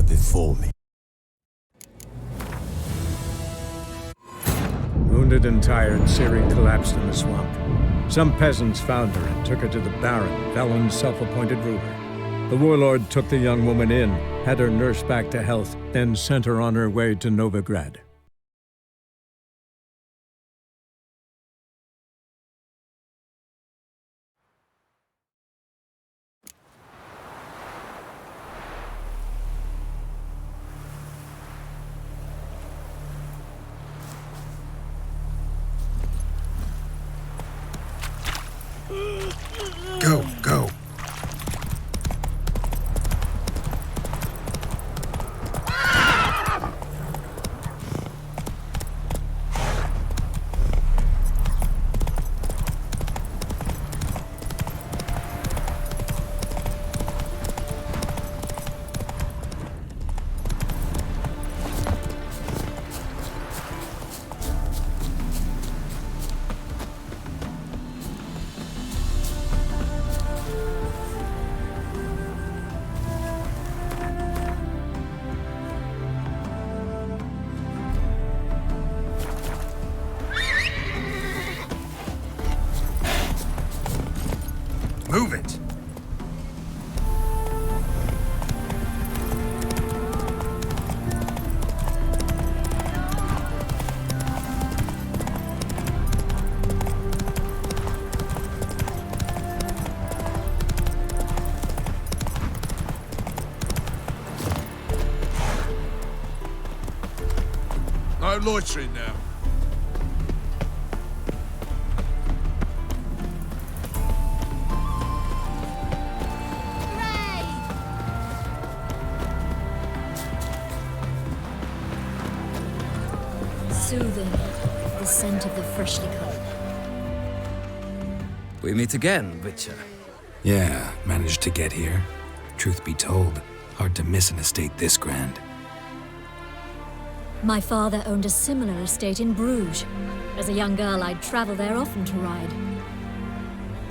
before me. Wounded and tired, Ciri collapsed in the swamp. Some peasants found her and took her to the Baron, Velen's self-appointed ruler. The warlord took the young woman in, had her nursed back to health, then sent her on her way to Novigrad. Go, go. Move it! No loitering now. Soothing, the scent of the freshly cut. We meet again, Witcher. Yeah, managed to get here. Truth be told, hard to miss an estate this grand. My father owned a similar estate in Bruges. As a young girl, I'd travel there often to ride.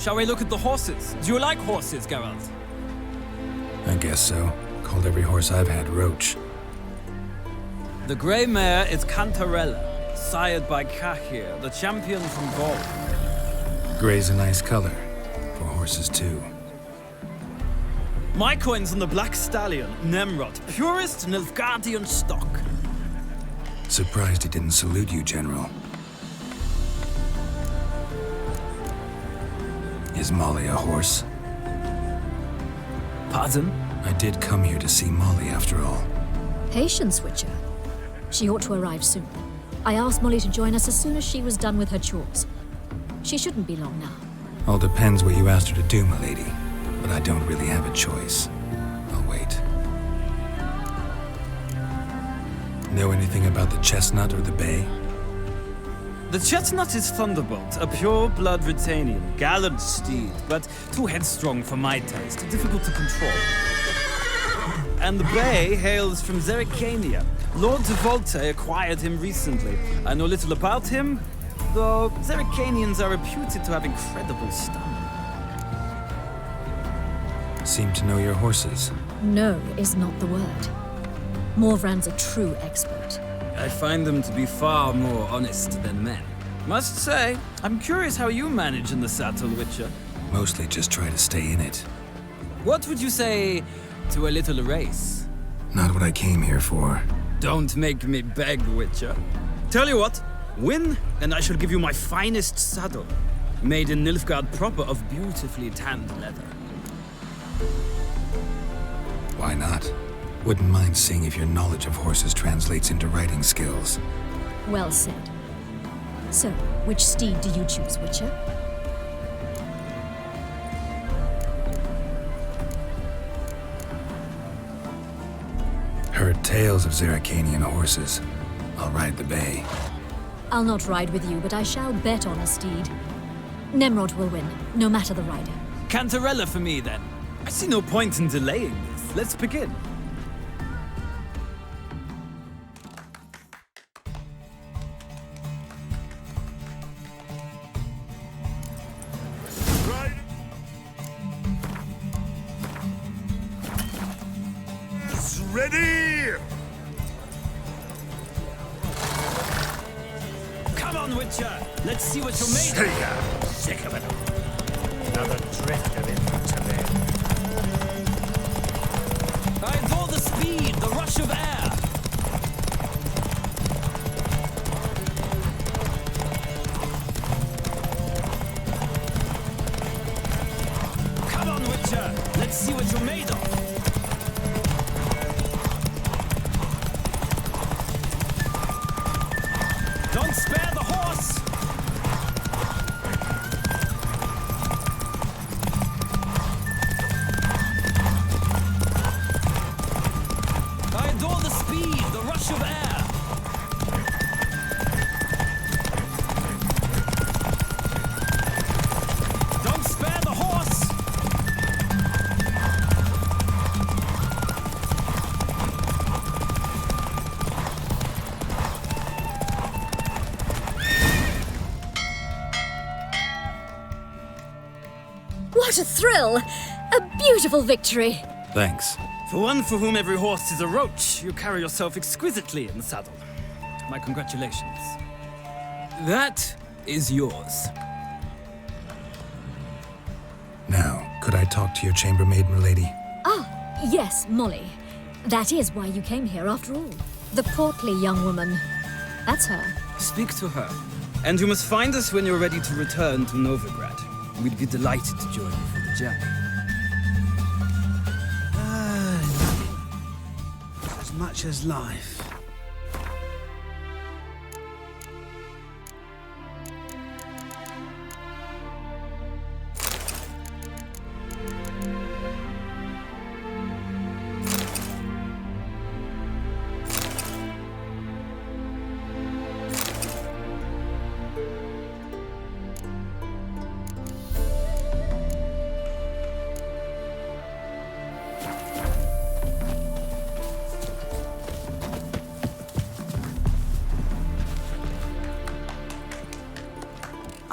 Shall we look at the horses? Do you like horses, Geralt? I guess so. Called every horse I've had Roach. The grey mare is Cantarella, sired by Cahir, the champion from Gaul. Gray's a nice color. For horses, too. My coin's on the Black Stallion, Nemrod, purest Nilfgaardian stock. Surprised he didn't salute you, General. Is Molly a horse? Pardon? I did come here to see Molly, after all. Patience, Witcher. She ought to arrive soon. I asked Molly to join us as soon as she was done with her chores. She shouldn't be long now. All depends what you asked her to do, milady. But I don't really have a choice. I'll wait. Know anything about the chestnut or the bay? The chestnut is Thunderbolt, a pure-blood Britannian, gallant steed, but too headstrong for my taste, difficult to control. And the bay hails from Zerrikania. Lord de Volte acquired him recently. I know little about him, though Zerrikanians are reputed to have incredible stamina. Seem to know your horses. No is not the word. Morvran's a true expert. I find them to be far more honest than men. Must say, I'm curious how you manage in the saddle, Witcher. Mostly just try to stay in it. What would you say to a little race? Not what I came here for. Don't make me beg, Witcher. Tell you what, win, and I shall give you my finest saddle. Made in Nilfgaard proper of beautifully tanned leather. Why not? Wouldn't mind seeing if your knowledge of horses translates into riding skills. Well said. So, which steed do you choose, Witcher? Heard tales of Zerrikanian horses. I'll ride the bay. I'll not ride with you, but I shall bet on a steed. Nemrod will win, no matter the rider. Cantarella for me, then. I see no point in delaying this. Let's begin. Ready! Come on, Witcher! Let's see what you're made There of! you go. Sick of it. Another drift of infantry. I adore the speed, the rush of air! Come on, Witcher! Let's see what you're made of! Don't spare the horse! I adore the speed, the rush of air! Don't spare the horse! What a thrill! A beautiful victory! Thanks. For one for whom every horse is a roach, you carry yourself exquisitely in the saddle. My congratulations. That is yours. Now, could I talk to your chambermaid, milady? Ah, yes, Molly. That is why you came here after all. The portly young woman. That's her. Speak to her. And you must find us when you're ready to return to Novigrad. We'd be delighted to join you for the journey. As much as life.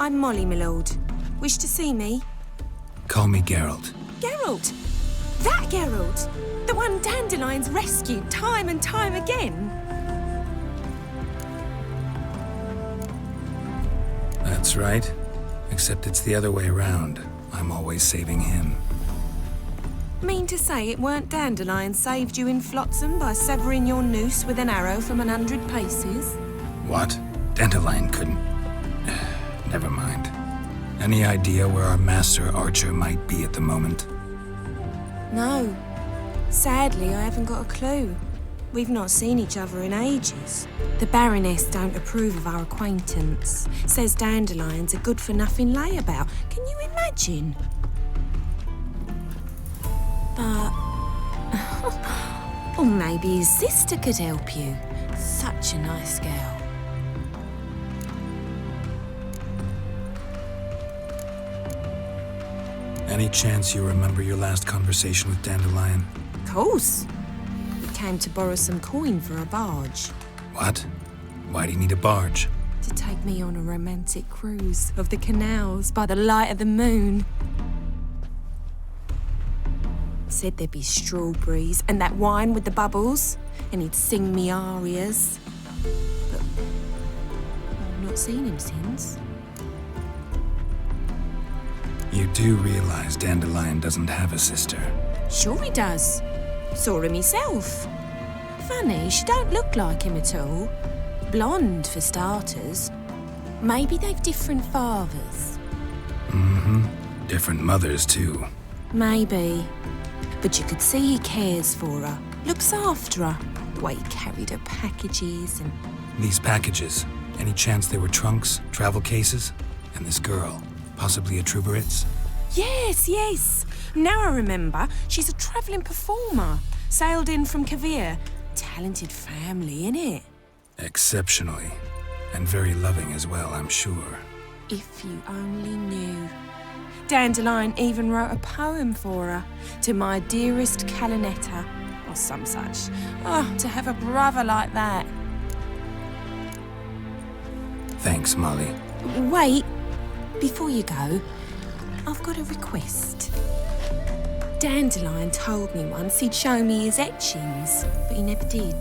I'm Molly, my lord. Wish to see me? Call me Geralt. Geralt! That Geralt! The one Dandelion's rescued time and time again! That's right. Except it's the other way around. I'm always saving him. Mean to say it weren't Dandelion saved you in Flotsam by severing your noose with an arrow from 100 paces? What? Dandelion couldn't... Never mind. Any idea where our master archer might be at the moment? No. Sadly, I haven't got a clue. We've not seen each other in ages. The Baroness don't approve of our acquaintance. Says Dandelion's a good-for-nothing layabout. Can you imagine? But... or maybe his sister could help you. Such a nice girl. Any chance you remember your last conversation with Dandelion? Of course. We came to borrow some coin for a barge. What? Why do you need a barge? To take me on a romantic cruise of the canals by the light of the moon. Said there'd be strawberries and that wine with the bubbles, and he'd sing me arias. But I've not seen him since. You do realize Dandelion doesn't have a sister. Sure he does. Saw him himself. Funny, she don't look like him at all. Blonde, for starters. Maybe they've different fathers. Mm-hmm. Different mothers, too. Maybe. But you could see he cares for her. Looks after her. The way he carried her packages and... These packages, any chance they were trunks, travel cases? And this girl, possibly a Truberitz? Yes, yes. Now I remember. She's a travelling performer. Sailed in from Kavir. Talented family, innit? Exceptionally. And very loving as well, I'm sure. If you only knew. Dandelion even wrote a poem for her. To my dearest Calinetta. Or some such. Oh, to have a brother like that. Thanks, Molly. Wait. Before you go, I've got a request. Dandelion told me once he'd show me his etchings, but he never did.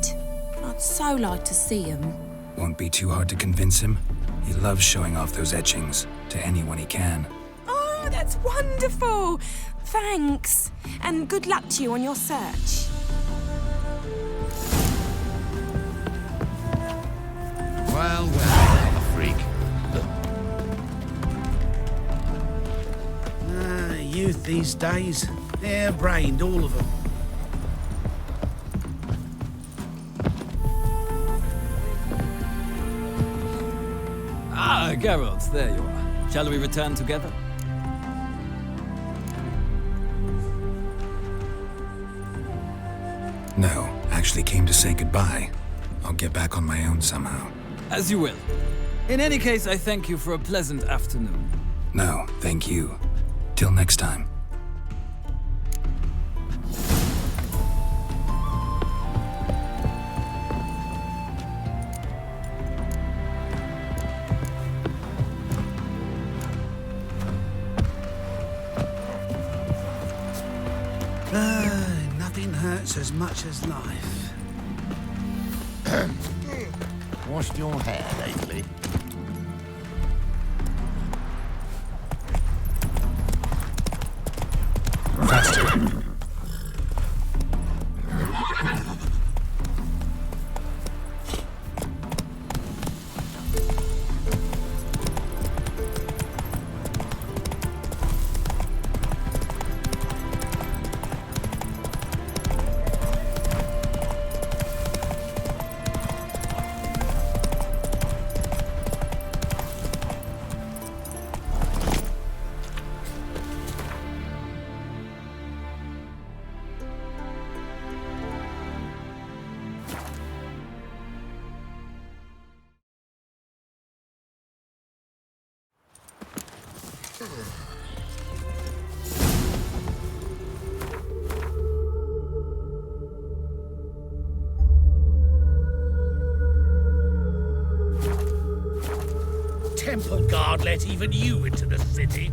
I'd so like to see them. Won't be too hard to convince him. He loves showing off those etchings to anyone he can. Oh, that's wonderful! Thanks, and good luck to you on your search. Well, I'm a freak. Youth these days. Hair-brained, all of them. Ah, Geralt, there you are. Shall we return together? No, actually came to say goodbye. I'll get back on my own somehow. As you will. In any case, I thank you for a pleasant afternoon. No, thank you. Till next time. Nothing hurts as much as life. Washed your hair lately? Faster. Temple Guard let even you into the city.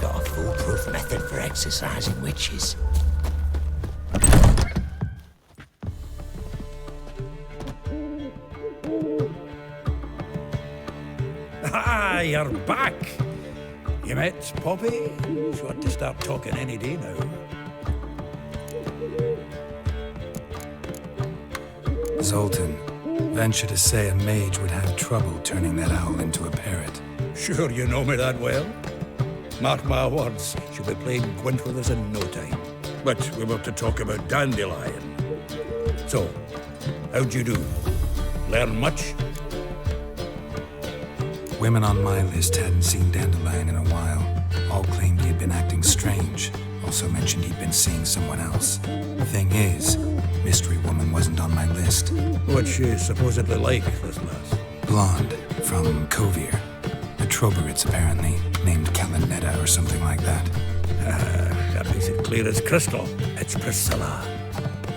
Got a foolproof method for exercising witches. Ah, you're back. You met Poppy? She ought to start talking any day now. Zoltan, venture to say a mage would have trouble turning that owl into a parrot. Sure you know me that well? Mark my words, she'll be playing Gwent with us in no time. But we were to talk about Dandelion. So, how'd you do? Learn much? Women on my list hadn't seen Dandelion in a while. All claimed he had been acting strange. Also mentioned he'd been seeing someone else. Thing is, Mystery Woman wasn't on my list. What's she supposedly like, this lass? Blonde, from Kovir. The Troberits, apparently, named Kalanetta or something like that. That makes it clear as crystal. It's Priscilla.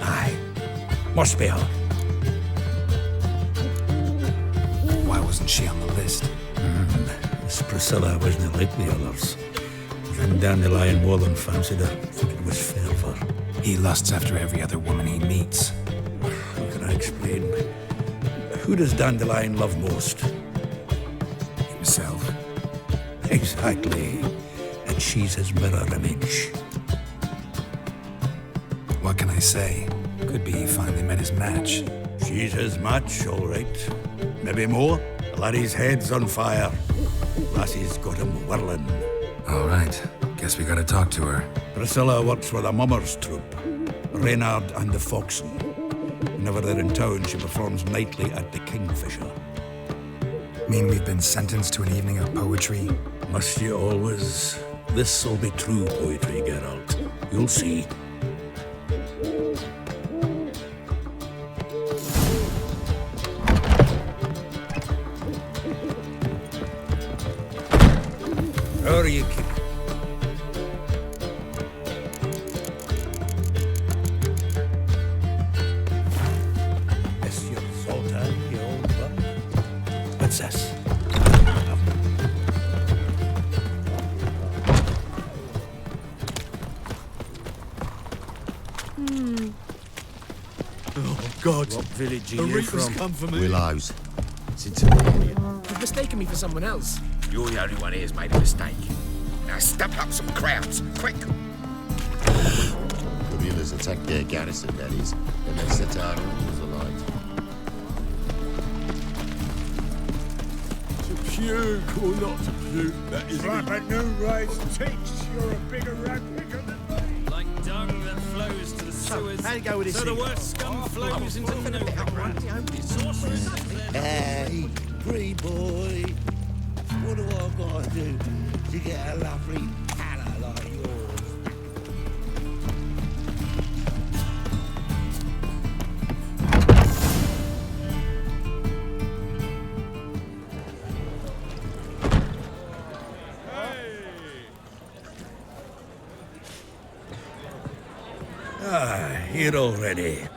Aye. Must be her. Why wasn't she on the list? This Priscilla wasn't like the others. And Dandelion more than fancied her. I think it was fair for her. He lusts after every other woman he meets. How can I explain? Who does Dandelion love most? Himself. Exactly. And she's his mirror image. What can I say? Could be he finally met his match. She's his match, all right. Maybe more. The laddie's head's on fire. Lassie's got him whirling. All right. Guess we gotta talk to her. Priscilla works for the Mummers troupe. Reynard and the Foxen. Whenever they're in town, she performs nightly at the Kingfisher. Mean we've been sentenced to an evening of poetry? Must you always? This'll be true poetry, Geralt. You'll see. How are you keeping? Monsieur Sultan, you old buck. What's this? Oh, God. What village The are you Reapers from? come for me. Willows. Since morning. You've mistaken me for someone else. You're the only one here's made a mistake. Now step up some crowds, quick! Guerrillas attacked their garrison, that is, and they set our rules alight. To puke or not to puke, that is... Slap a new Ryzen takes. You're a bigger rat picker than me. Like dung that flows to the sewers, how'd it go with this so the thing? worst scum flows into the ground. Hey, free boy. What do I gotta do to get a lovely pala like yours? Here already.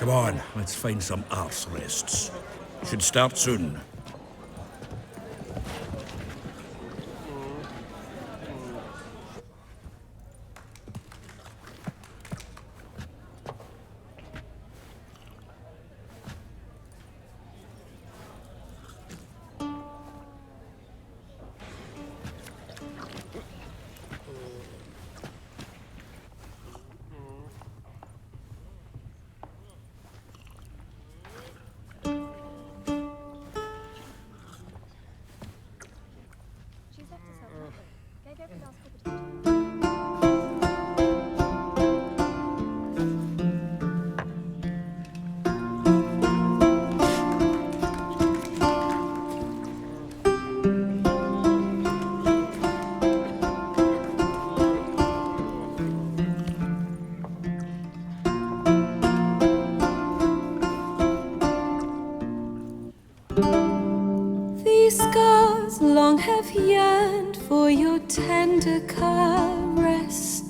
Come on, let's find some arse rests. Should start soon. These scars long have yearned for your tender caress,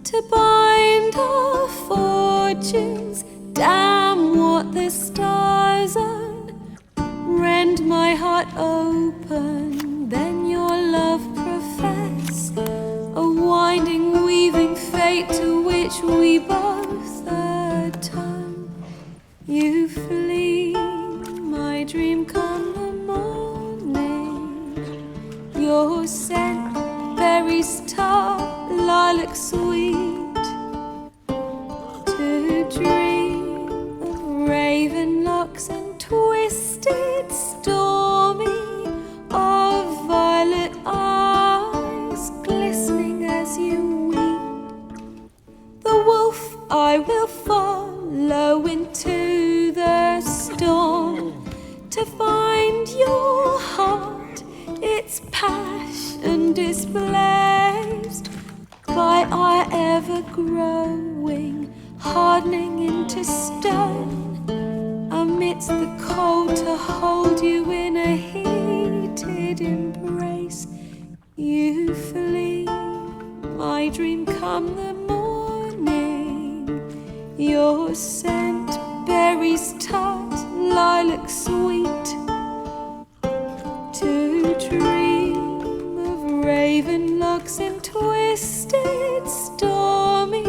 to bind our fortunes. Damn what the stars own. Rend my heart open, then your love profess, a winding, weaving fate to which we both atone. You flee, my dream come the morning. Your scent, berries tart, lilac sweet. To dream of raven locks and twisted, stormy, of violet eyes glistening as you weep. The wolf I will follow into the storm, to find your heart, its passion displaced by our ever-growing, hardening into stone, amidst the cold to hold you in a heated embrace. You flee, my dream come the morning. Your scent, berries tart, lilac sweet. To dream of raven locks and twisted, stormy,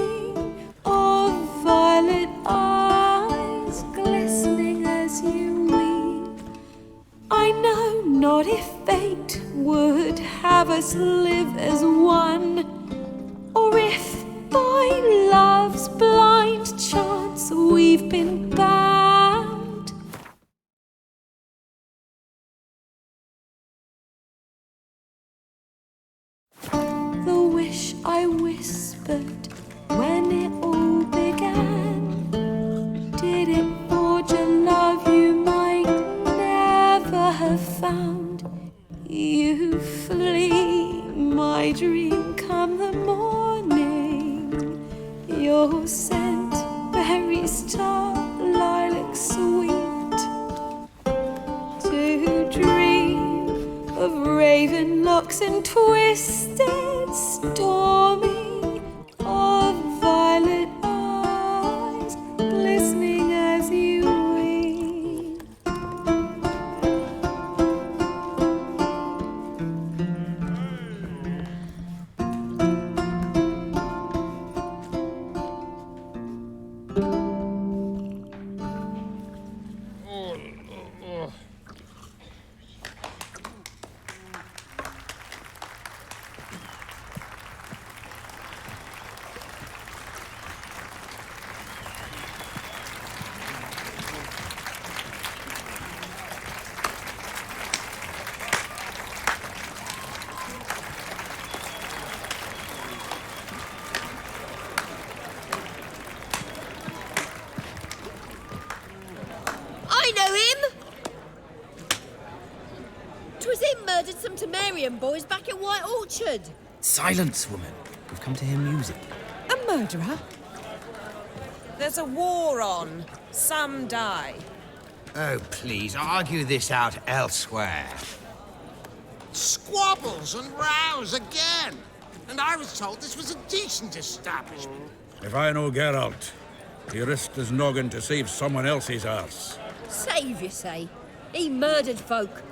of violet eyes glistening as you weep. I know not if fate would have us live as one, or if by love's blind chance we've been bound. The wish I whispered when it all began, did it forge a love you might never have found? You flee, my dream come the morning. Your scent, berries tart, lilac sweet. To dream of of raven locks and twisted, stormy, of violet eyes, glistening as you weep. I know him! 'Twas him murdered some Temerian boys back at White Orchard. Silence, woman. We've come to hear music. A murderer? There's a war on. Some die. Oh, please, argue this out elsewhere. Squabbles and rows again. And I was told this was a decent establishment. If I know Geralt, he risked his noggin to save someone else's arse. Save, you say? He murdered folk.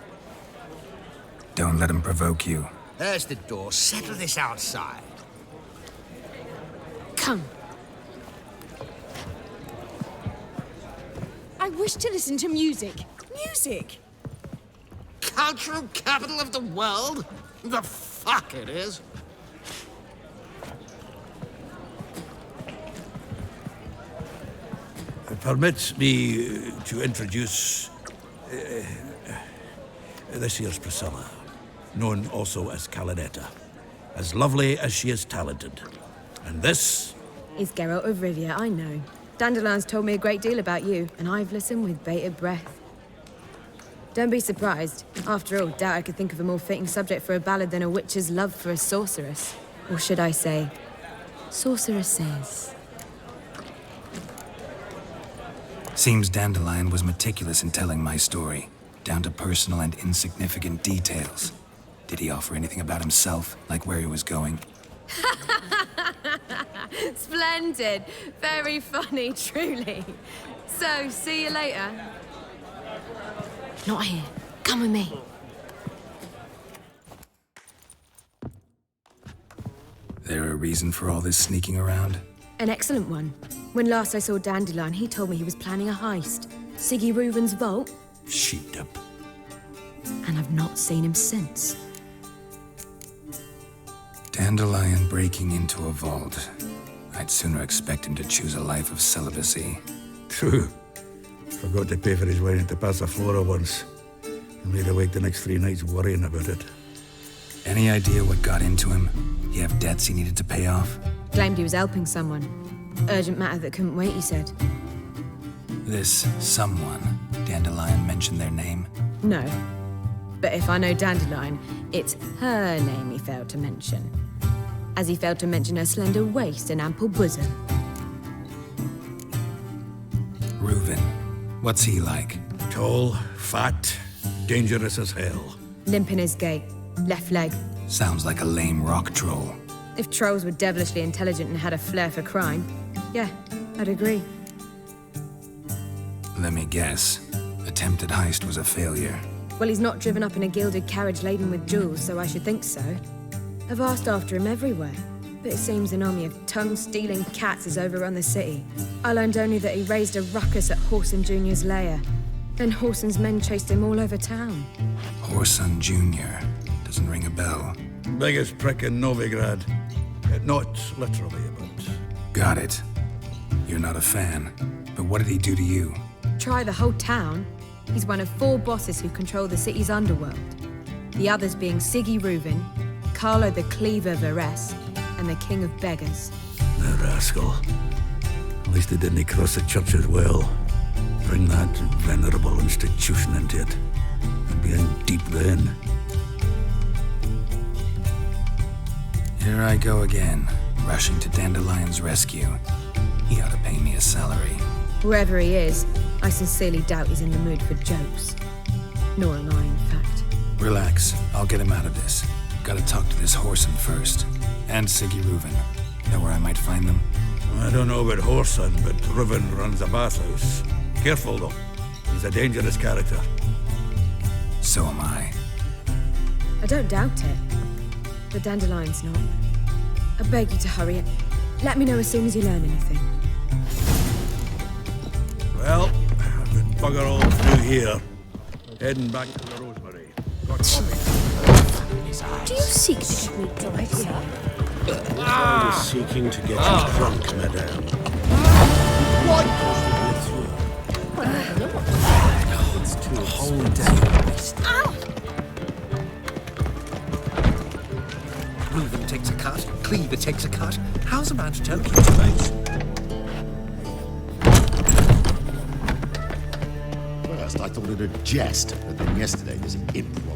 Don't let him provoke you. There's the door. Settle this outside. Come. I wish to listen to music. Music! Cultural capital of the world? The fuck it is. Permit me to introduce this here's Priscilla, known also as Calinetta, as lovely as she is talented. And this Is Geralt of Rivia, I know. Dandelion's told me a great deal about you, and I've listened with bated breath. Don't be surprised. After all, doubt I could think of a more fitting subject for a ballad than a witch's love for a sorceress. Or should I say, sorceresses. Seems Dandelion was meticulous in telling my story, down to personal and insignificant details. Did he offer anything about himself, like where he was going? Splendid. Very funny, truly. So, see you later. Not here. Come with me. There a reason for all this sneaking around? An excellent one. When last I saw Dandelion, he told me he was planning a heist. Siggy Reuven's vault. sheepdip. And I've not seen him since. Dandelion breaking into a vault. I'd sooner expect him to choose a life of celibacy. True. Forgot to pay for his wine at the Passaflora once. And laid awake the next 3 nights worrying about it. Any idea what got into him? He have debts he needed to pay off? Claimed he was helping someone. Urgent matter that couldn't wait, he said. This someone, Dandelion mentioned their name? No. But if I know Dandelion, it's her name he failed to mention. As he failed to mention her slender waist and ample bosom. Reuven. What's he like? Tall, fat, dangerous as hell. Limp in his gait. Left leg. Sounds like a lame rock troll. If trolls were devilishly intelligent and had a flair for crime, yeah, I'd agree. Let me guess. Attempted heist was a failure. Well, he's not driven up in a gilded carriage laden with jewels, so I should think so. I've asked after him everywhere, but it seems an army of tongue-stealing cats has overrun the city. I learned only that he raised a ruckus at Whoreson Jr.'s lair. Then Whoreson's men chased him all over town. Whoreson Jr. Doesn't ring a bell. Biggest prick in Novigrad. Not literally, but... Got it. You're not a fan. But what did he do to you? Try the whole town. He's one of 4 bosses who control the city's underworld. The others being Siggy Reuven, Carlo the Cleaver Varese, and the King of Beggars. The rascal. At least he didn't cross the church as well. Bring that venerable institution into it. And be in deep then. Here I go again, rushing to Dandelion's rescue. He ought to pay me a salary. Wherever he is, I sincerely doubt he's in the mood for jokes. Nor am I, in fact. Relax. I'll get him out of this. Gotta talk to this Whoreson first. And Siggy Reuven. Know where I might find them? I don't know about Whoreson, but Reuven runs a bathhouse. Careful, though. He's a dangerous character. So am I. I don't doubt it. But Dandelion's not. I beg you to hurry it. Let me know as soon as you learn anything. Well, I've been bugger all through here. Heading back to the Rosemary. Got Do you seek to get me drunk, sir? I was seeking to get you drunk, madame. It's too a whole day. Reuven takes a cut, Cleaver takes a cut. How's a man to tell his face? First, I thought it a jest, but then yesterday was impromptu.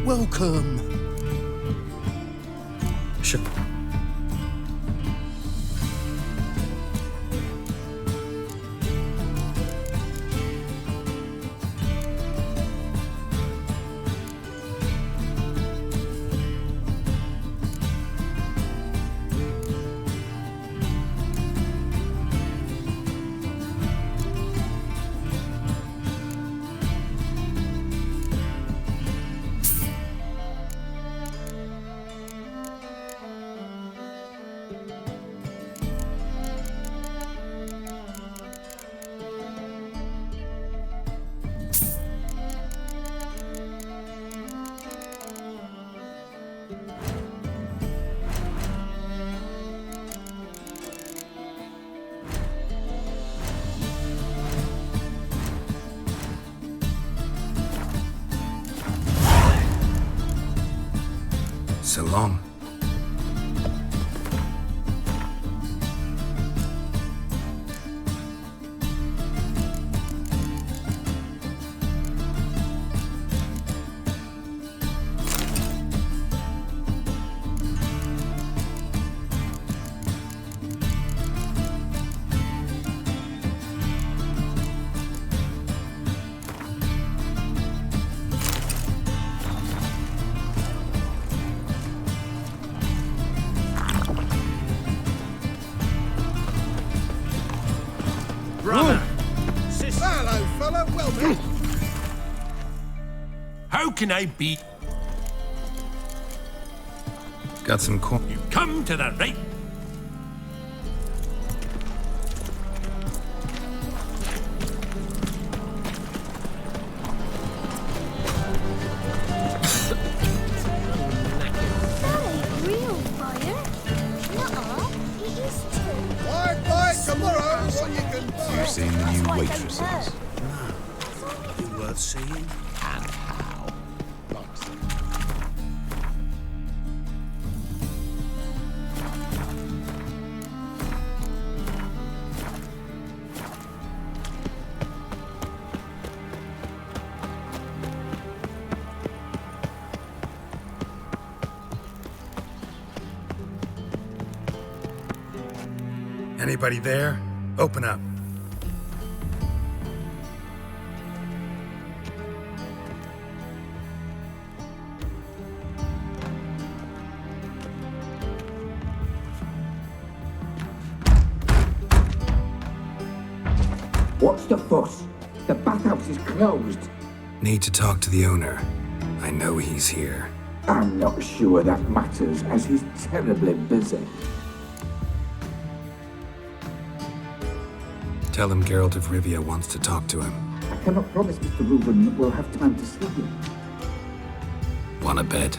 Welcome. Sure. So long. Hello, fella. Well met. How can I be? Got some corn. You come to the right. Tomorrow, what you can... You've seen the new waitresses. Be worth seeing, and how. Anybody there? Open up. What's the fuss? The bathhouse is closed. Need to talk to the owner. I know he's here. I'm not sure that matters, as he's terribly busy. Tell him Geralt of Rivia wants to talk to him. I cannot promise Mr. Reuven will have time to see you. Want a bed?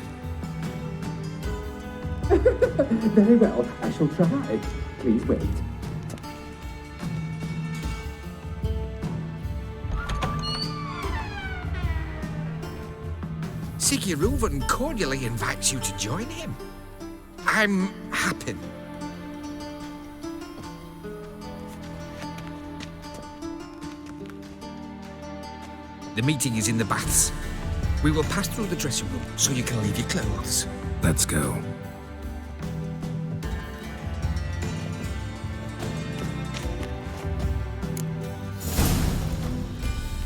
Very well, I shall try. Please wait. Siggy Reuven cordially invites you to join him. I'm happy. The meeting is in the baths. We will pass through the dressing room so you can leave your clothes. Let's go.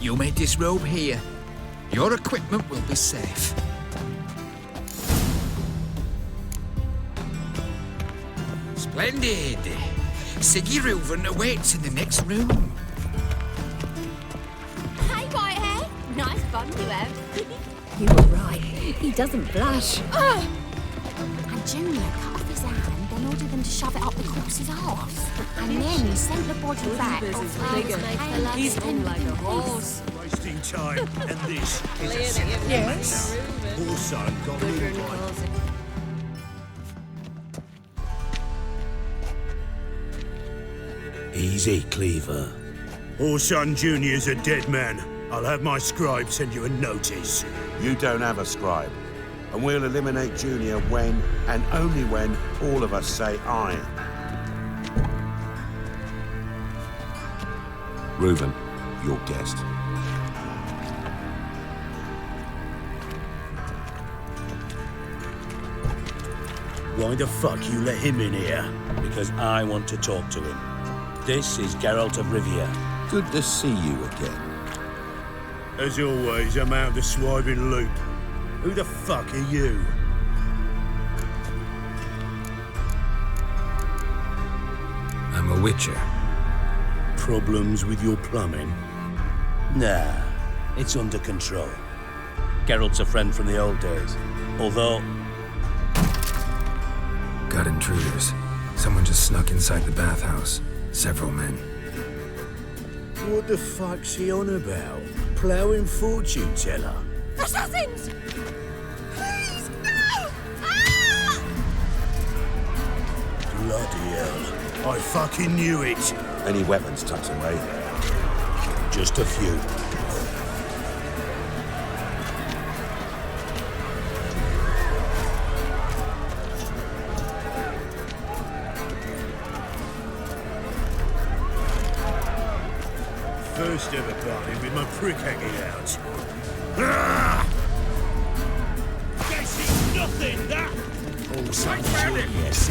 You may disrobe here. Your equipment will be safe. Splendid! Siggy Reuven awaits in the next room. Hey, Whitehair. Nice bum you have. You were right. He doesn't blush. And Junior cut off his hand, then ordered them to shove it up the corpse's arse. And then he sent the body back. He's like a horse. Wasting time, and this is a Yes. simple matter. Poor son got moved by... Easy, Cleaver. Orson Jr.'s a dead man. I'll have my scribe send you a notice. You don't have a scribe. And we'll eliminate Junior when, and only when, all of us say aye. Reuven, your guest. Why the fuck you let him in here? Because I want to talk to him. This is Geralt of Rivia. Good to see you again. As always, I'm out of the swiving loop. Who the fuck are you? I'm a witcher. Problems with your plumbing? Nah, it's under control. Geralt's a friend from the old days. Although... Got intruders. Someone just snuck inside the bathhouse. Several men. What the fuck's he on about? Ploughing fortune teller? Assassins! Please, no! Ah! Bloody hell. I fucking knew it. Any weapons tucked away? Just a few. First ever party with my prick hanging out. Ah! This is nothing, that! Oh, something. Yes,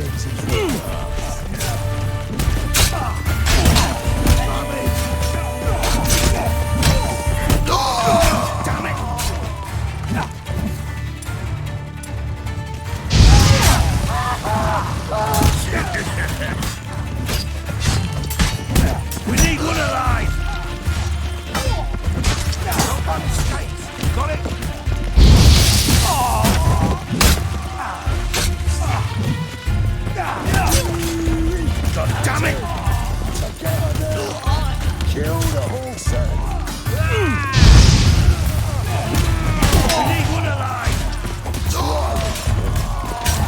damn it! We need one alive! Got it? God damn it! Kill the whole set. We need one alive!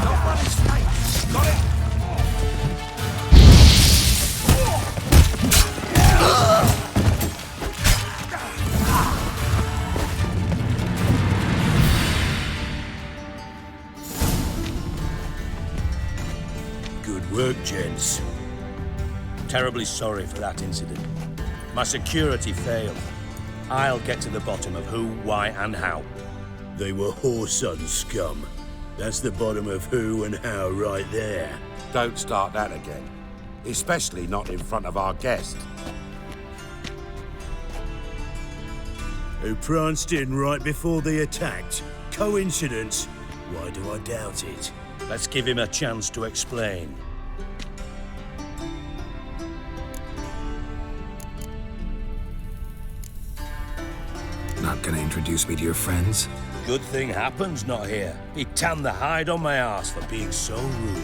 Nobody's safe. Got it? Good work, gents. Terribly sorry for that incident. My security failed. I'll get to the bottom of who, why, and how. They were whoreson scum. That's the bottom of who and how right there. Don't start that again. Especially not in front of our guest. Who pranced in right before they attacked. Coincidence? Why do I doubt it? Let's give him a chance to explain. Not gonna introduce me to your friends? Good thing Happen's not here. He tanned the hide on my ass for being so rude.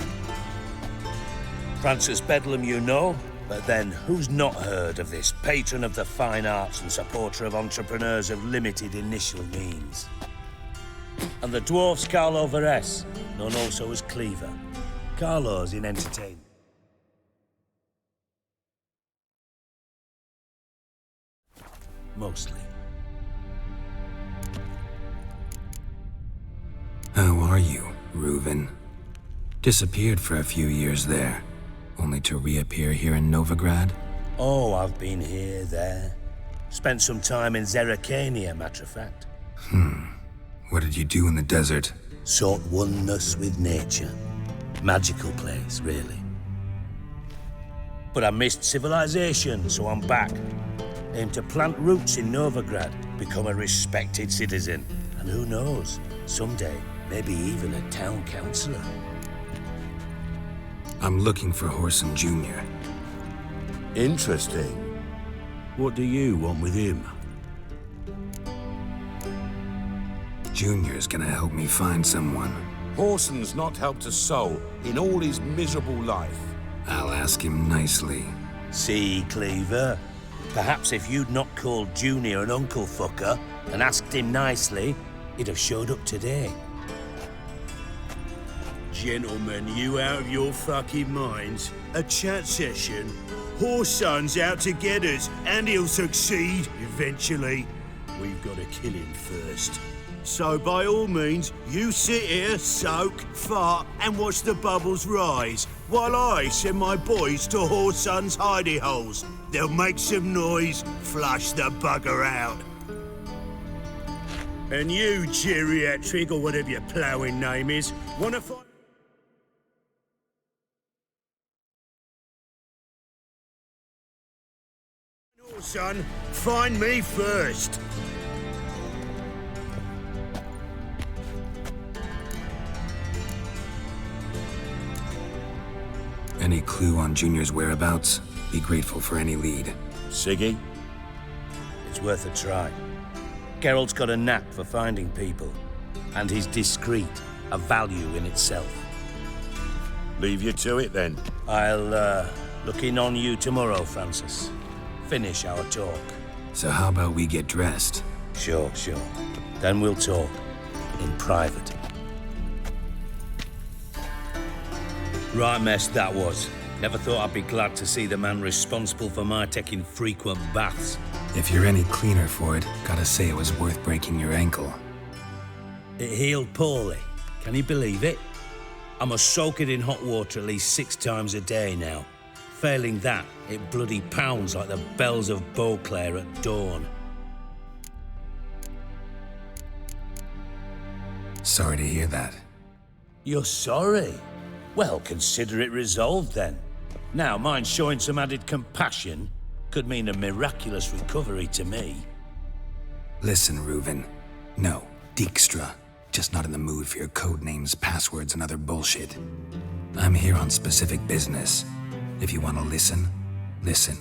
Francis Bedlam you know, but then who's not heard of this patron of the fine arts and supporter of entrepreneurs of limited initial means? And the dwarf's Carlo Veres, known also as Cleaver. Carlo's in entertainment. Mostly. How are you, Reuven? Disappeared for a few years there, only to reappear here in Novigrad? Oh, I've been here, there. Spent some time in Zeracania, matter of fact. What did you do in the desert? Sought oneness with nature. Magical place, really. But I missed civilization, so I'm back. Aim to plant roots in Novigrad, become a respected citizen. And who knows, someday, maybe even a town councillor. I'm looking for Horson Jr. Interesting. What do you want with him? Junior's gonna help me find someone. Horson's not helped a soul in all his miserable life. I'll ask him nicely. See, Cleaver? Perhaps if you'd not called Junior an uncle fucker and asked him nicely, he'd have showed up today. Gentlemen, you out of your fucking minds? A chat session? Horson's out to get us, and he'll succeed eventually. We've got to kill him first. So by all means, you sit here, soak, fart, and watch the bubbles rise, while I send my boys to Horson's hidey holes. They'll make some noise, flush the bugger out. And you, geriatric, or whatever your ploughing name is, wanna find... Son, find me first. Any clue on Junior's whereabouts? Be grateful for any lead. Siggy? It's worth a try. Geralt's got a knack for finding people, and he's discreet, a value in itself. Leave you to it then. I'll look in on you tomorrow, Francis. Finish our talk. So how about we get dressed? Sure. Then we'll talk. In private. Right mess that was. Never thought I'd be glad to see the man responsible for my taking frequent baths. If you're any cleaner for it, gotta say it was worth breaking your ankle. It healed poorly. Can you believe it? I must soak it in hot water at least 6 times a day now. Failing that, it bloody pounds like the bells of Beauclair at dawn. Sorry to hear that. You're sorry? Well, consider it resolved then. Now, mine showing some added compassion could mean a miraculous recovery to me. Listen, Reuven. No, Dijkstra. Just not in the mood for your code names, passwords, and other bullshit. I'm here on specific business. If you want to listen, listen.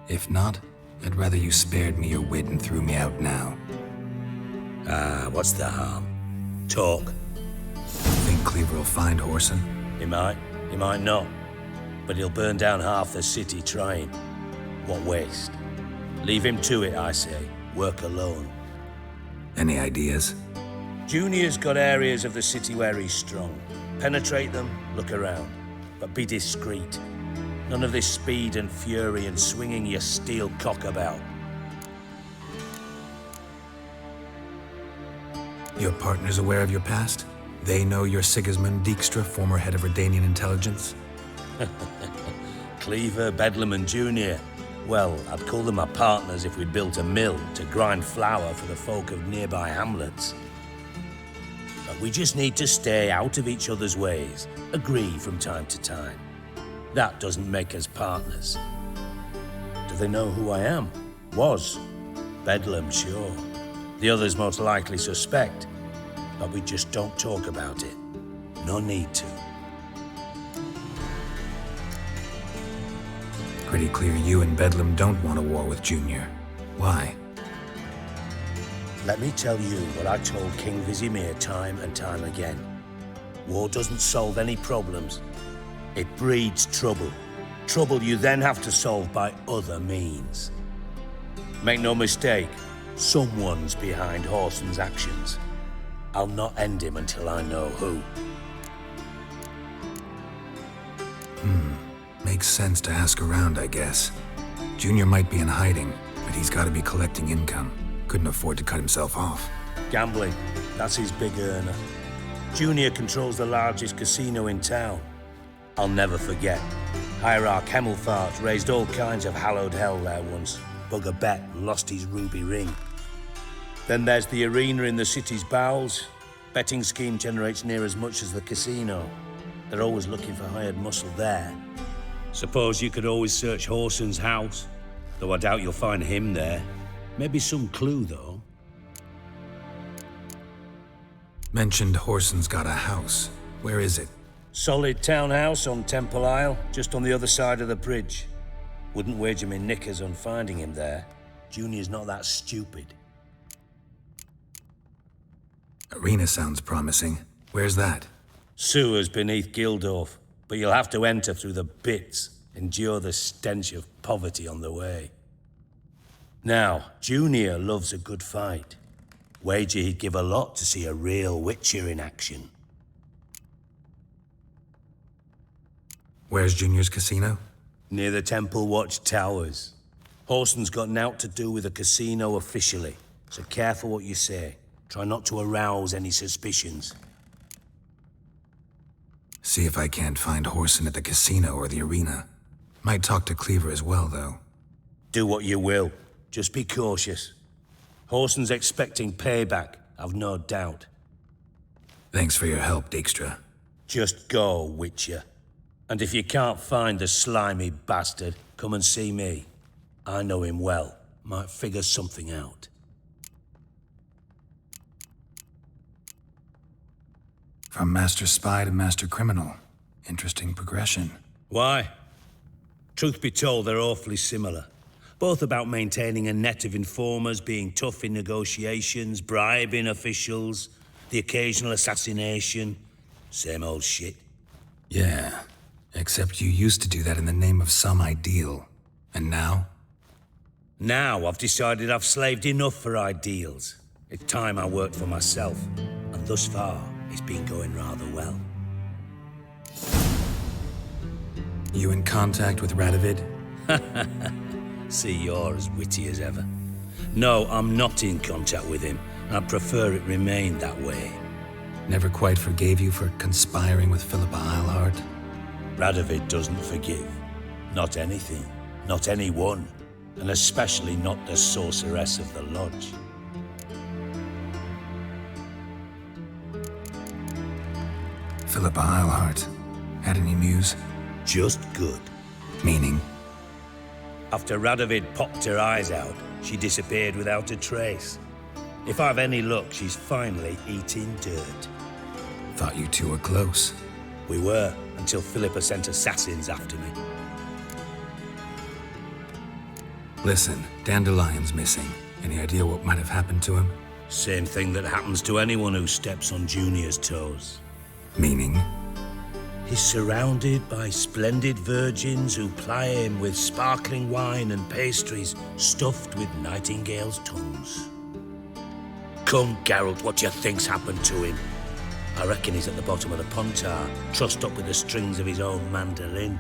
If not, I'd rather you spared me your wit and threw me out now. What's the harm? Talk. Think Cleaver will find Horson? He might not. But he'll burn down half the city trying. What waste? Leave him to it, I say. Work alone. Any ideas? Junior's got areas of the city where he's strong. Penetrate them, look around. But be discreet. None of this speed and fury and swinging your steel cock about. Your partner's aware of your past? They know you're Sigismund Dijkstra, former head of Redanian intelligence? Cleaver, Bedlam, and Junior. Well, I'd call them my partners if we'd built a mill to grind flour for the folk of nearby hamlets. But we just need to stay out of each other's ways, agree from time to time. That doesn't make us partners. Do they know who I am? Was. Bedlam, sure. The others most likely suspect, but we just don't talk about it. No need to. Pretty clear you and Bedlam don't want a war with Junior. Why? Let me tell you what I told King Vizimir time and time again. War doesn't solve any problems. It breeds trouble. Trouble you then have to solve by other means. Make no mistake, someone's behind Horson's actions. I'll not end him until I know who. Makes sense to ask around, I guess. Junior might be in hiding, but he's got to be collecting income. Couldn't afford to cut himself off. Gambling, that's his big earner. Junior controls the largest casino in town. I'll never forget. Hierarch Hemmelfart raised all kinds of hallowed hell there once. bugger bet and lost his ruby ring. Then there's the arena in the city's bowels. Betting scheme generates near as much as the casino. They're always looking for hired muscle there. Suppose you could always search Horson's house, though I doubt you'll find him there. Maybe some clue, though. Mentioned Horson's got a house. Where is it? Solid townhouse on Temple Isle, just on the other side of the bridge. Wouldn't wager me knickers on finding him there. Junior's not that stupid. Arena sounds promising. Where's that? Sewers beneath Gildorf, but you'll have to enter through the bits, endure the stench of poverty on the way. Now, Junior loves a good fight. Wager he'd give a lot to see a real Witcher in action. Where's Junior's casino? Near the Temple Watch Towers. Horson's got naught to do with the casino officially, so careful what you say. Try not to arouse any suspicions. See if I can't find Horson at the casino or the arena. Might talk to Cleaver as well, though. Do what you will. Just be cautious. Horson's expecting payback, I've no doubt. Thanks for your help, Dijkstra. Just go, Witcher. And if you can't find the slimy bastard, come and see me. I know him well. Might figure something out. From Master Spy to Master Criminal. Interesting progression. Why? Truth be told, they're awfully similar. Both about maintaining a net of informers, being tough in negotiations, bribing officials, the occasional assassination. Same old shit. Yeah, except you used to do that in the name of some ideal. And now? Now I've decided I've slaved enough for ideals. It's time I worked for myself. And thus far, it's been going rather well. You in contact with Radovid? See, you're as witty as ever. No, I'm not in contact with him. I'd prefer it remained that way. Never quite forgave you for conspiring with Philippa Eilhart? Radovid doesn't forgive. Not anything. Not anyone. And especially not the sorceress of the Lodge. Philippa Eilhart. Had any news? Just good. Meaning? After Radovid popped her eyes out, she disappeared without a trace. If I've any luck, she's finally eating dirt. Thought you two were close. We were, until Philippa sent assassins after me. Listen, Dandelion's missing. Any idea what might have happened to him? Same thing that happens to anyone who steps on Junior's toes. Meaning? He's surrounded by splendid virgins who ply him with sparkling wine and pastries stuffed with nightingales' tongues. Come, Geralt, what do you think's happened to him? I reckon he's at the bottom of the Pontar, trussed up with the strings of his own mandolin.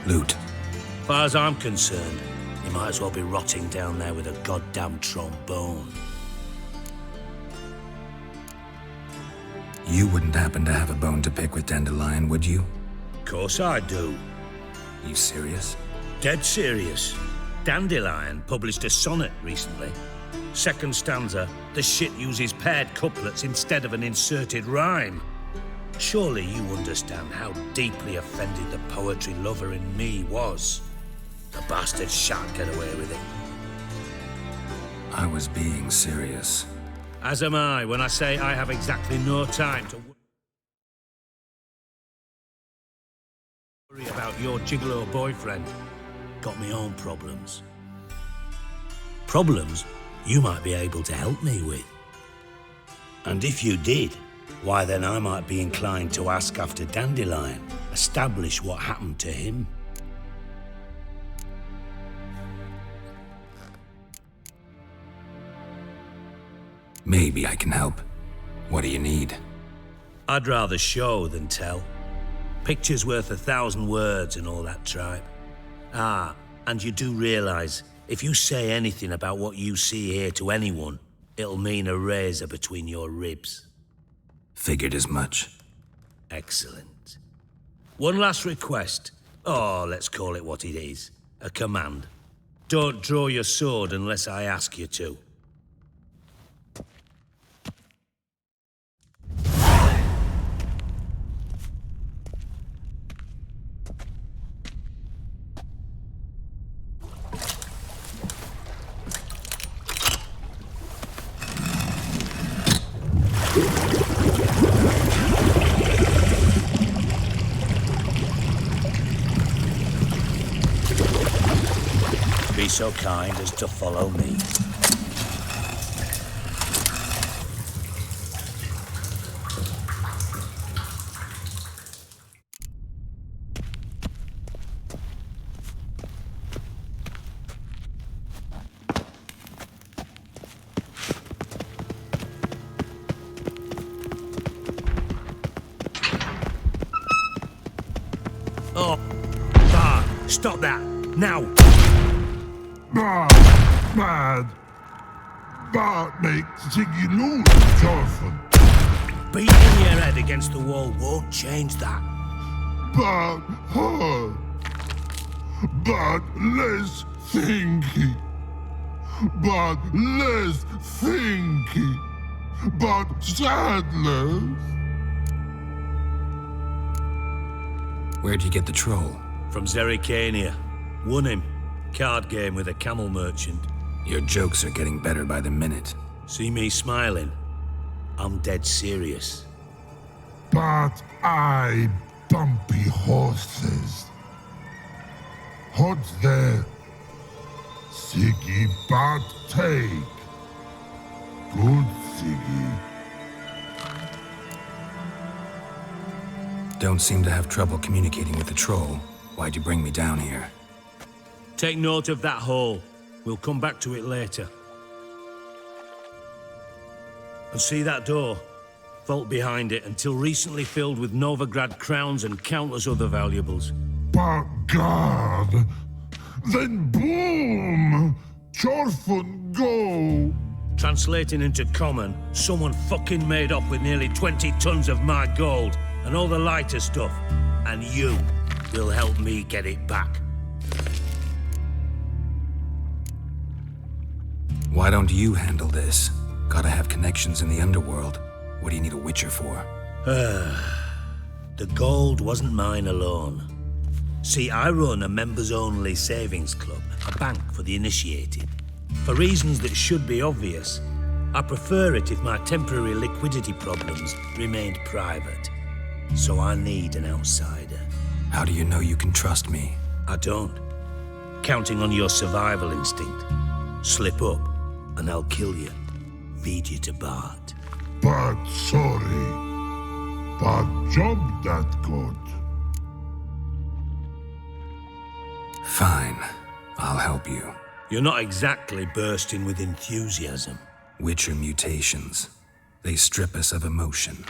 Loot. As far as I'm concerned, he might as well be rotting down there with a goddamn trombone. You wouldn't happen to have a bone to pick with Dandelion, would you? Course I do. You serious? Dead serious. Dandelion published a sonnet recently. Second stanza, the shit uses paired couplets instead of an inserted rhyme. Surely you understand how deeply offended the poetry lover in me was. The bastard shan't get away with it. I was being serious. As am I when I say I have exactly no time to worry about your gigolo boyfriend. Got me own problems. Problems you might be able to help me with. And if you did, why then I might be inclined to ask after Dandelion, establish what happened to him. Maybe I can help. What do you need? I'd rather show than tell. Picture's worth 1,000 words and all that tripe. Ah, and you do realize, if you say anything about what you see here to anyone, it'll mean a razor between your ribs. Figured as much. Excellent. One last request. Oh, let's call it what it is. A command. Don't draw your sword unless I ask you to. Be so kind as to follow me. Oh, Bart, stop that, now! Bad. Bart makes Ziggy lose, Jonathan. Beating your head against the wall won't change that. Bart hard. Bart less thinky. Bart less thinky. Bart sadless. Where'd you get the troll? From Zerrikania. Won him. Card game with a camel merchant. Your jokes are getting better by the minute. See me smiling? I'm dead serious. But I bumpy horses. What's there? Siggy but take. Good Siggy. Don't seem to have trouble communicating with the troll. Why'd you bring me down here? Take note of that hole. We'll come back to it later. And see that door? Vault behind it, until recently filled with Novigrad crowns and countless other valuables. But God! Then boom! Chorfun go! Translating into common, someone fucking made off with nearly 20 tons of my gold and all the lighter stuff. And you will help me get it back. Why don't you handle this? Gotta have connections in the underworld. What do you need a witcher for? The gold wasn't mine alone. See, I run a members-only savings club, a bank for the initiated. For reasons that should be obvious, I prefer it if my temporary liquidity problems remained private. So I need an outsider. How do you know you can trust me? I don't. Counting on your survival instinct. Slip up, and I'll kill you. Feed you to Bart. But sorry. But job that good. Fine. I'll help you. You're not exactly bursting with enthusiasm. Witcher mutations. They strip us of emotion.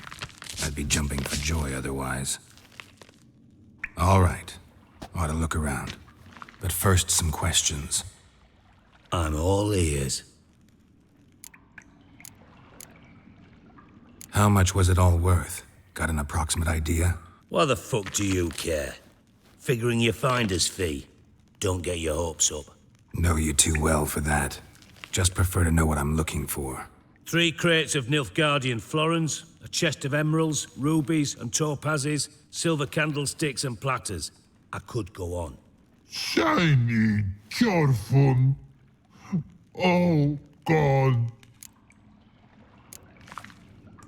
I'd be jumping for joy otherwise. All right. Ought to look around. But first, some questions. I'm all ears. How much was it all worth? Got an approximate idea? Why the fuck do you care? Figuring your finder's fee. Don't get your hopes up. Know you too well for that. Just prefer to know what I'm looking for. 3 crates of Nilfgaardian florins, a chest of emeralds, rubies and topazes, silver candlesticks and platters. I could go on. Shiny Chorfun. Oh, God.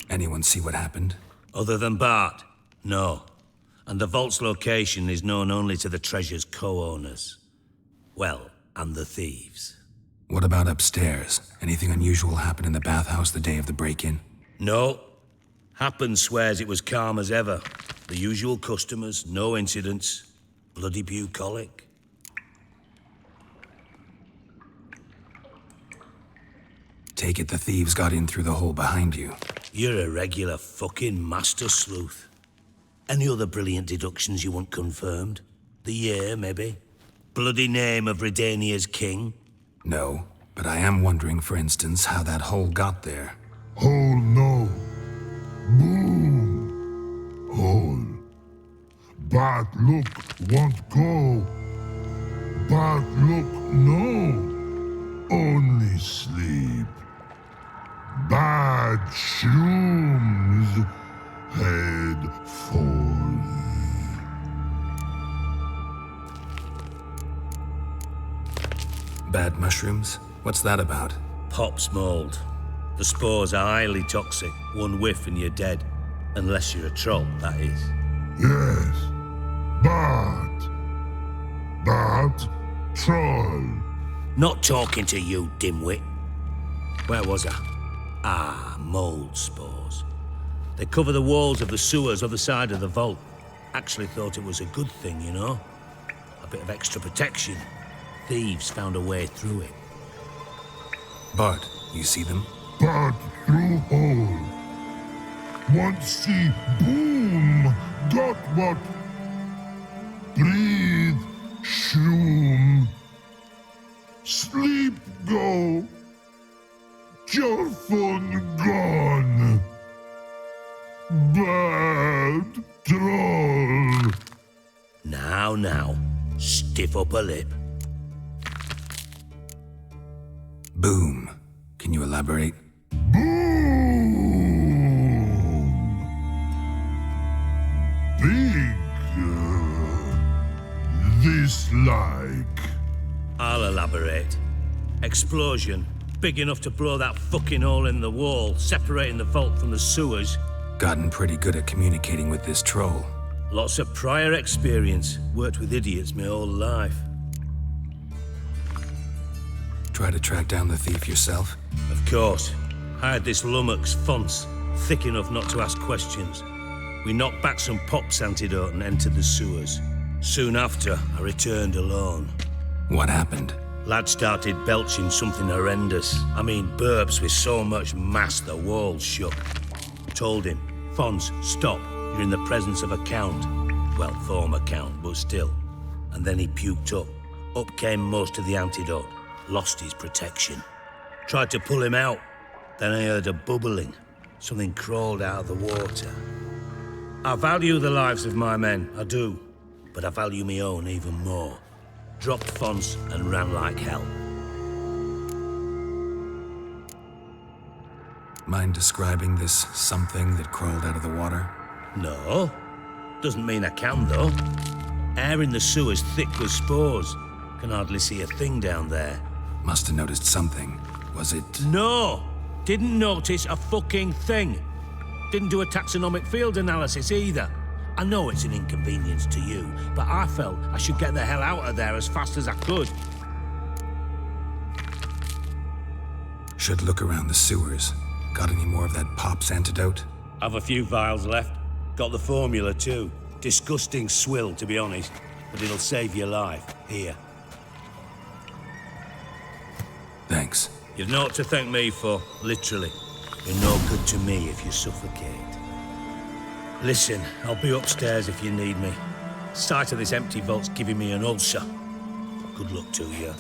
Anyone see what happened? Other than Bart? No. And the vault's location is known only to the treasure's co-owners. Well, and the thieves. What about upstairs? Anything unusual happen in the bathhouse the day of the break-in? No. Happen swears it was calm as ever. The usual customers, no incidents. Bloody bucolic. Take it the thieves got in through the hole behind you. You're a regular fucking master sleuth. Any other brilliant deductions you want confirmed? The year, maybe? Bloody name of Redania's king? No, but I am wondering, for instance, how that hole got there. Hole no. Boom. Hole. But look, won't go. But look, No, only sleep. Bad shrooms. Head falls. Bad mushrooms? What's that about? Pops mold. The spores are highly toxic. One whiff and you're dead. Unless you're a troll, that is. Yes. But troll. Not talking to you, dimwit. Where was I? Ah, mold spores. They cover the walls of the sewers other side of the vault. Actually thought it was a good thing, you know? A bit of extra protection. Thieves found a way through it. Bart, you see them? But through hole. Once see boom. Got what? Breathe. Shroom. Sleep go. Your phone gone. Bad troll. Now, stiff upper lip. Boom. Can you elaborate? Big. This like. I'll elaborate. Explosion. Big enough to blow that fucking hole in the wall, separating the vault from the sewers. Gotten pretty good at communicating with this troll. Lots of prior experience. Worked with idiots my whole life. Try to track down the thief yourself? Of course. Hired this lummox, Fonz, thick enough not to ask questions. We knocked back some Pop's antidote and entered the sewers. Soon after, I returned alone. What happened? Lad started belching something horrendous. I mean, burps with so much mass the walls shook. Told him, Fonz, stop. You're in the presence of a count. Well, former count, but still. And then he puked up. Up came most of the antidote. Lost his protection. Tried to pull him out. Then I heard a bubbling. Something crawled out of the water. I value the lives of my men, I do. But I value my own even more. Dropped Fonz and ran like hell. Mind describing this something that crawled out of the water? No. Doesn't mean I can, though. Air in the sewer's thick with spores. Can hardly see a thing down there. Must have noticed something. Was it... No! Didn't notice a fucking thing. Didn't do a taxonomic field analysis either. I know it's an inconvenience to you, but I felt I should get the hell out of there as fast as I could. Should look around the sewers. Got any more of that Pop's antidote? Have a few vials left. Got the formula too. Disgusting swill, to be honest. But it'll save your life. Here. Thanks. You've naught to thank me for, literally. You're no good to me if you suffocate. Listen, I'll be upstairs if you need me. Sight of this empty vault's giving me an ulcer. Good luck to you.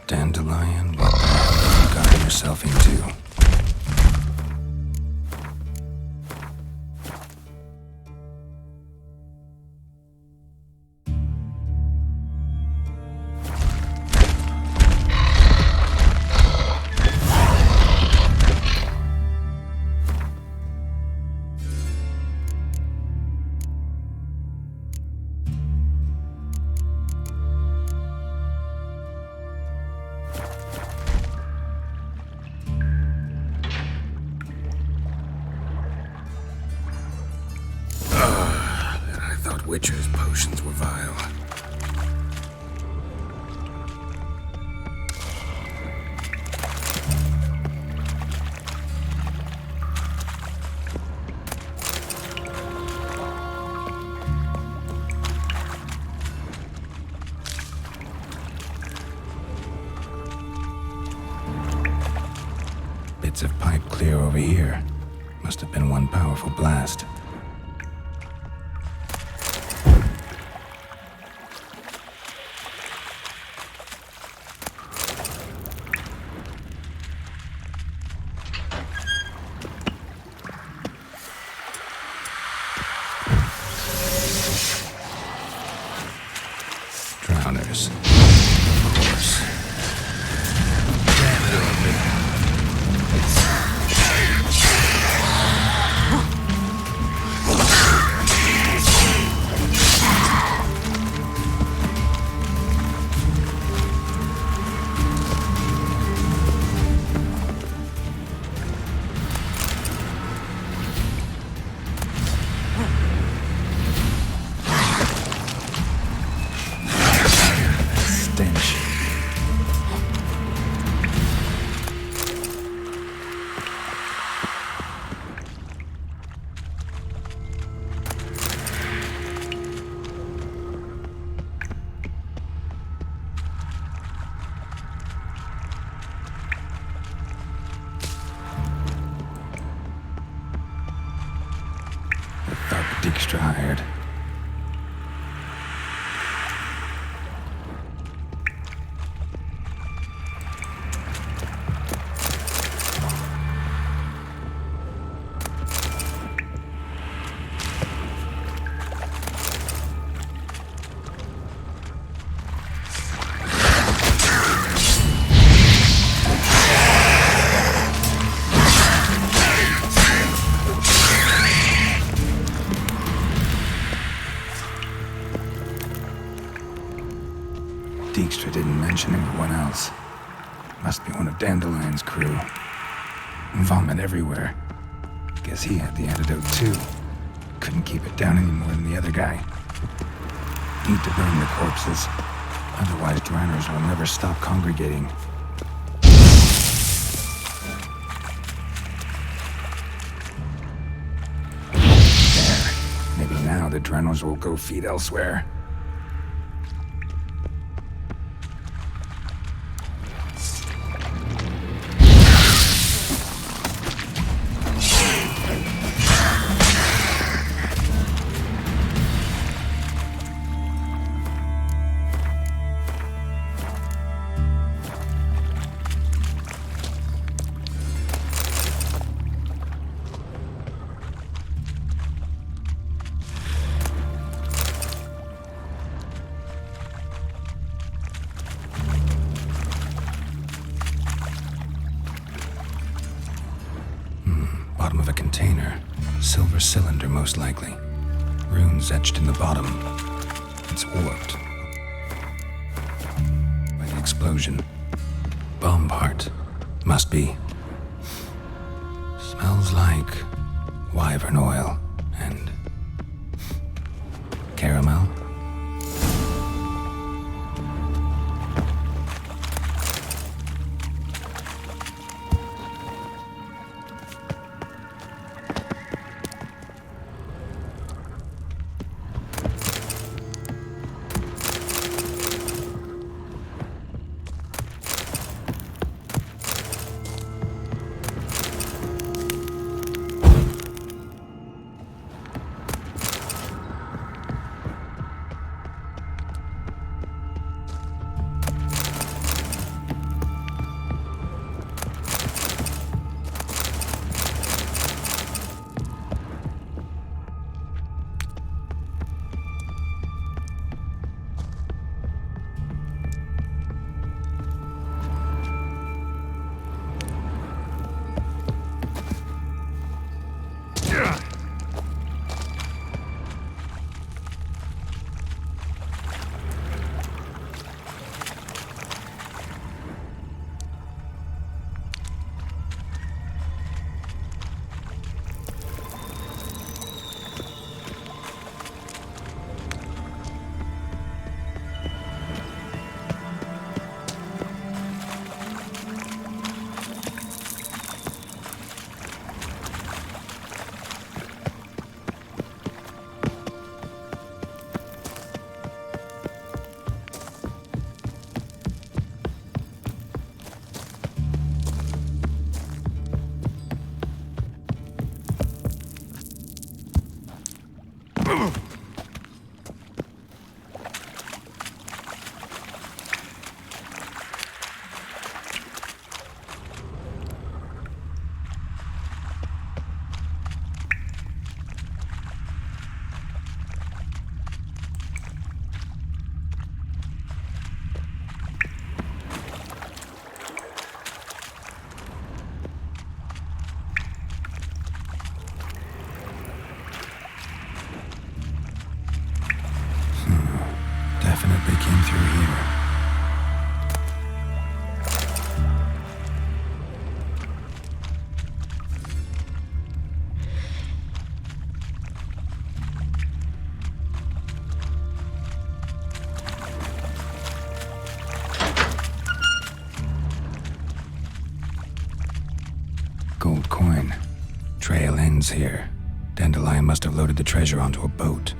Dandelion, what the hell have you gotten yourself into? Witcher's potions were vile. Bits of pipe clear over here. Must have been one powerful blast. Dijkstra hired. Dijkstra didn't mention anyone else. Must be one of Dandelion's crew. Vomit everywhere. Guess he had the antidote too. Couldn't keep it down any more than the other guy. Need to burn the corpses. Otherwise, Driners will never stop congregating. There. Maybe now the Driners will go feed elsewhere. Bottom of a container. Silver cylinder, most likely. Runes etched in the bottom. It's warped. By the explosion. Bomb part. Must be. Smells like wyvern oil and caramel. Definitely came through here. Gold coin. Trail ends here. Dandelion must have loaded the treasure onto a boat.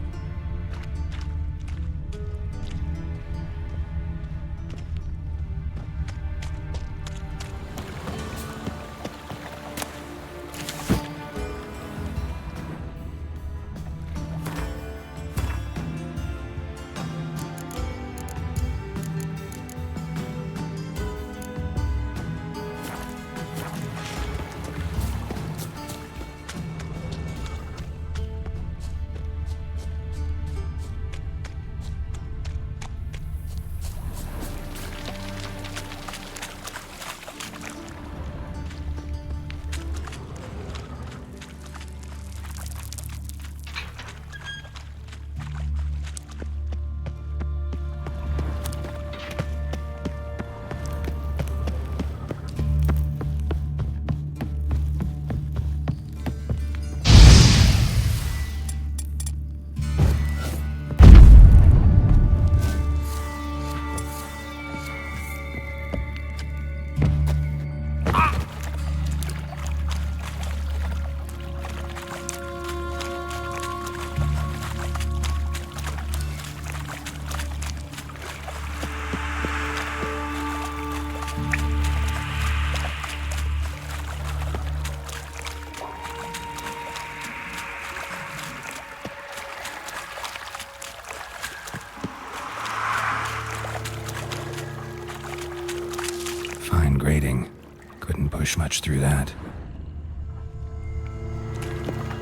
push much through that.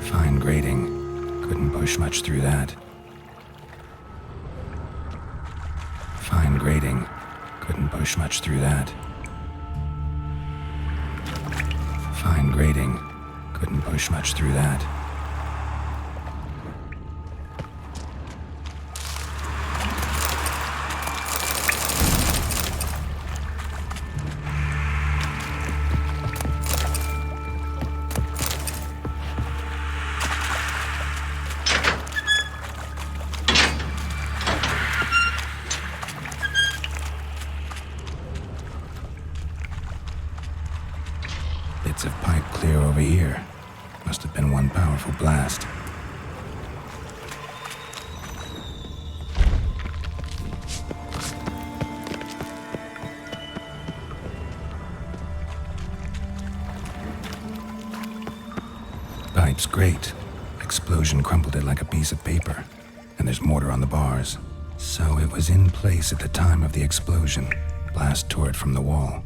Fine grating. Couldn't push much through that. Fine grating. Couldn't push much through that. Fine grating. Couldn't push much through that. Bits of pipe clear over here. Must have been one powerful blast. Pipe's great. Explosion crumpled it like a piece of paper. And there's mortar on the bars. So it was in place at the time of the explosion. Blast tore it from the wall.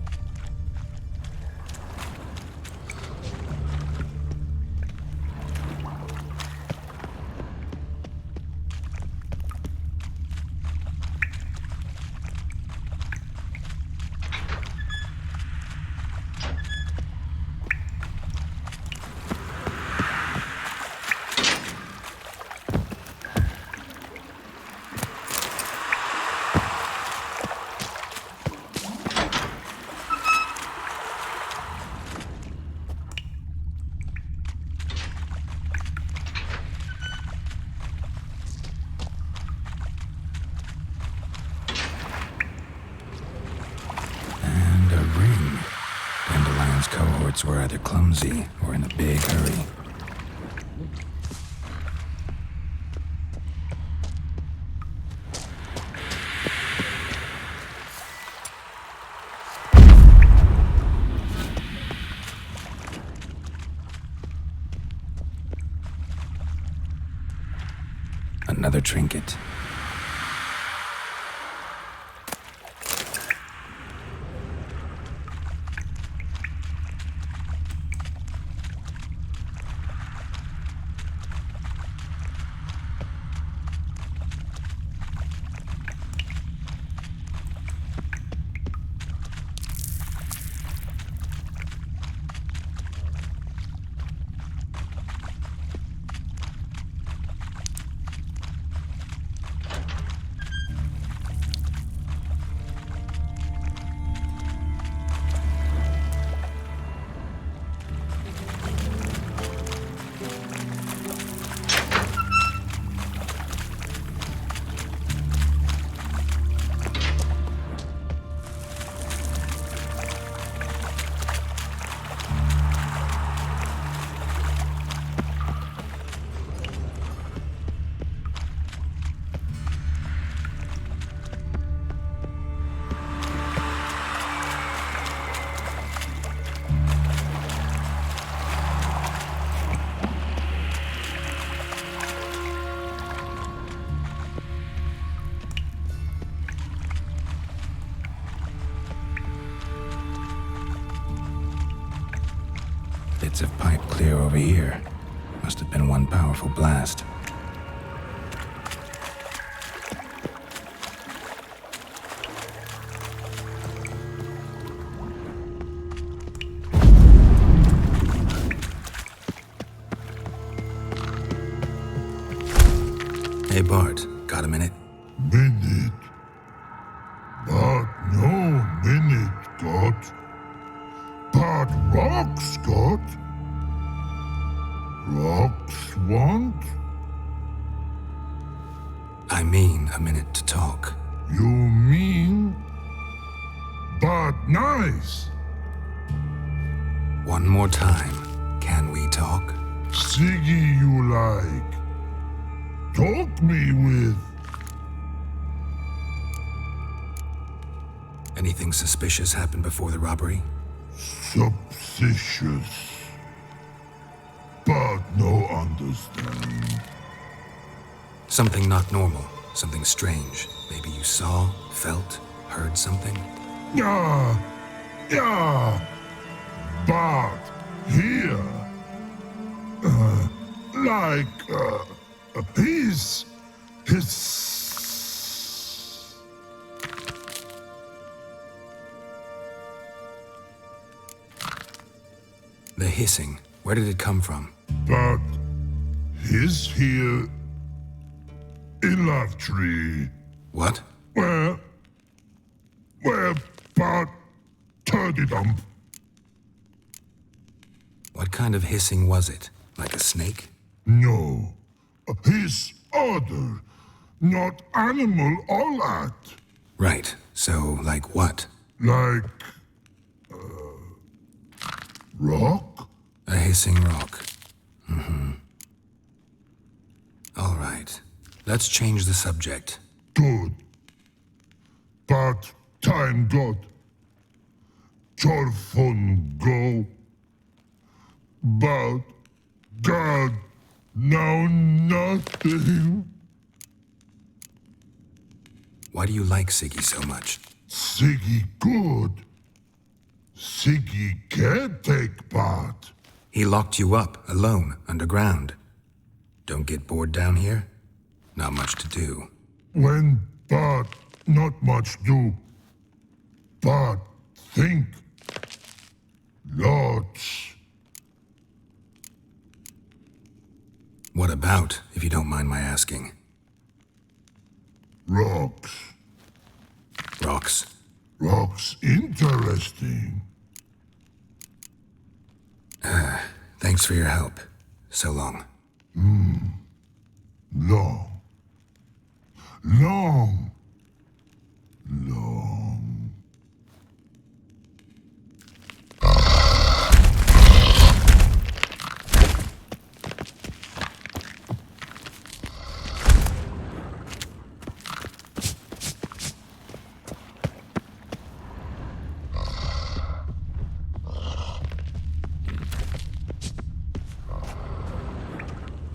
Cohorts were either clumsy or in a big hurry. Another trinket. Bits of pipe clear over here. Must have been one powerful blast. Hey Bart, got a minute? Minute? But no minute, got. But rocks, got. Rocks want? I mean a minute to talk. You mean? But nice. One more time. Can we talk? Siggy you like. Talk me with. Anything suspicious happened before the robbery? Suspicious. But no understand. Something not normal. Something strange. Maybe you saw, felt, heard something? Yeah. But here, his. The hissing, where did it come from? But his here in love tree. What? Where but turdy dump. What kind of hissing was it? Like a snake? No. His other, not animal all that. Right, so like what? Like rock? A hissing rock. All right. Let's change the subject. Good. But time got. Your phone go. But God, now nothing. Why do you like Siggy so much? Siggy good. Siggy can't take part. He locked you up, alone, underground. Don't get bored down here? Not much to do. When but not much do. But think. Lots. What about, if you don't mind my asking? Rocks. Rocks? Rocks interesting. Thanks for your help. So long. Long. Long.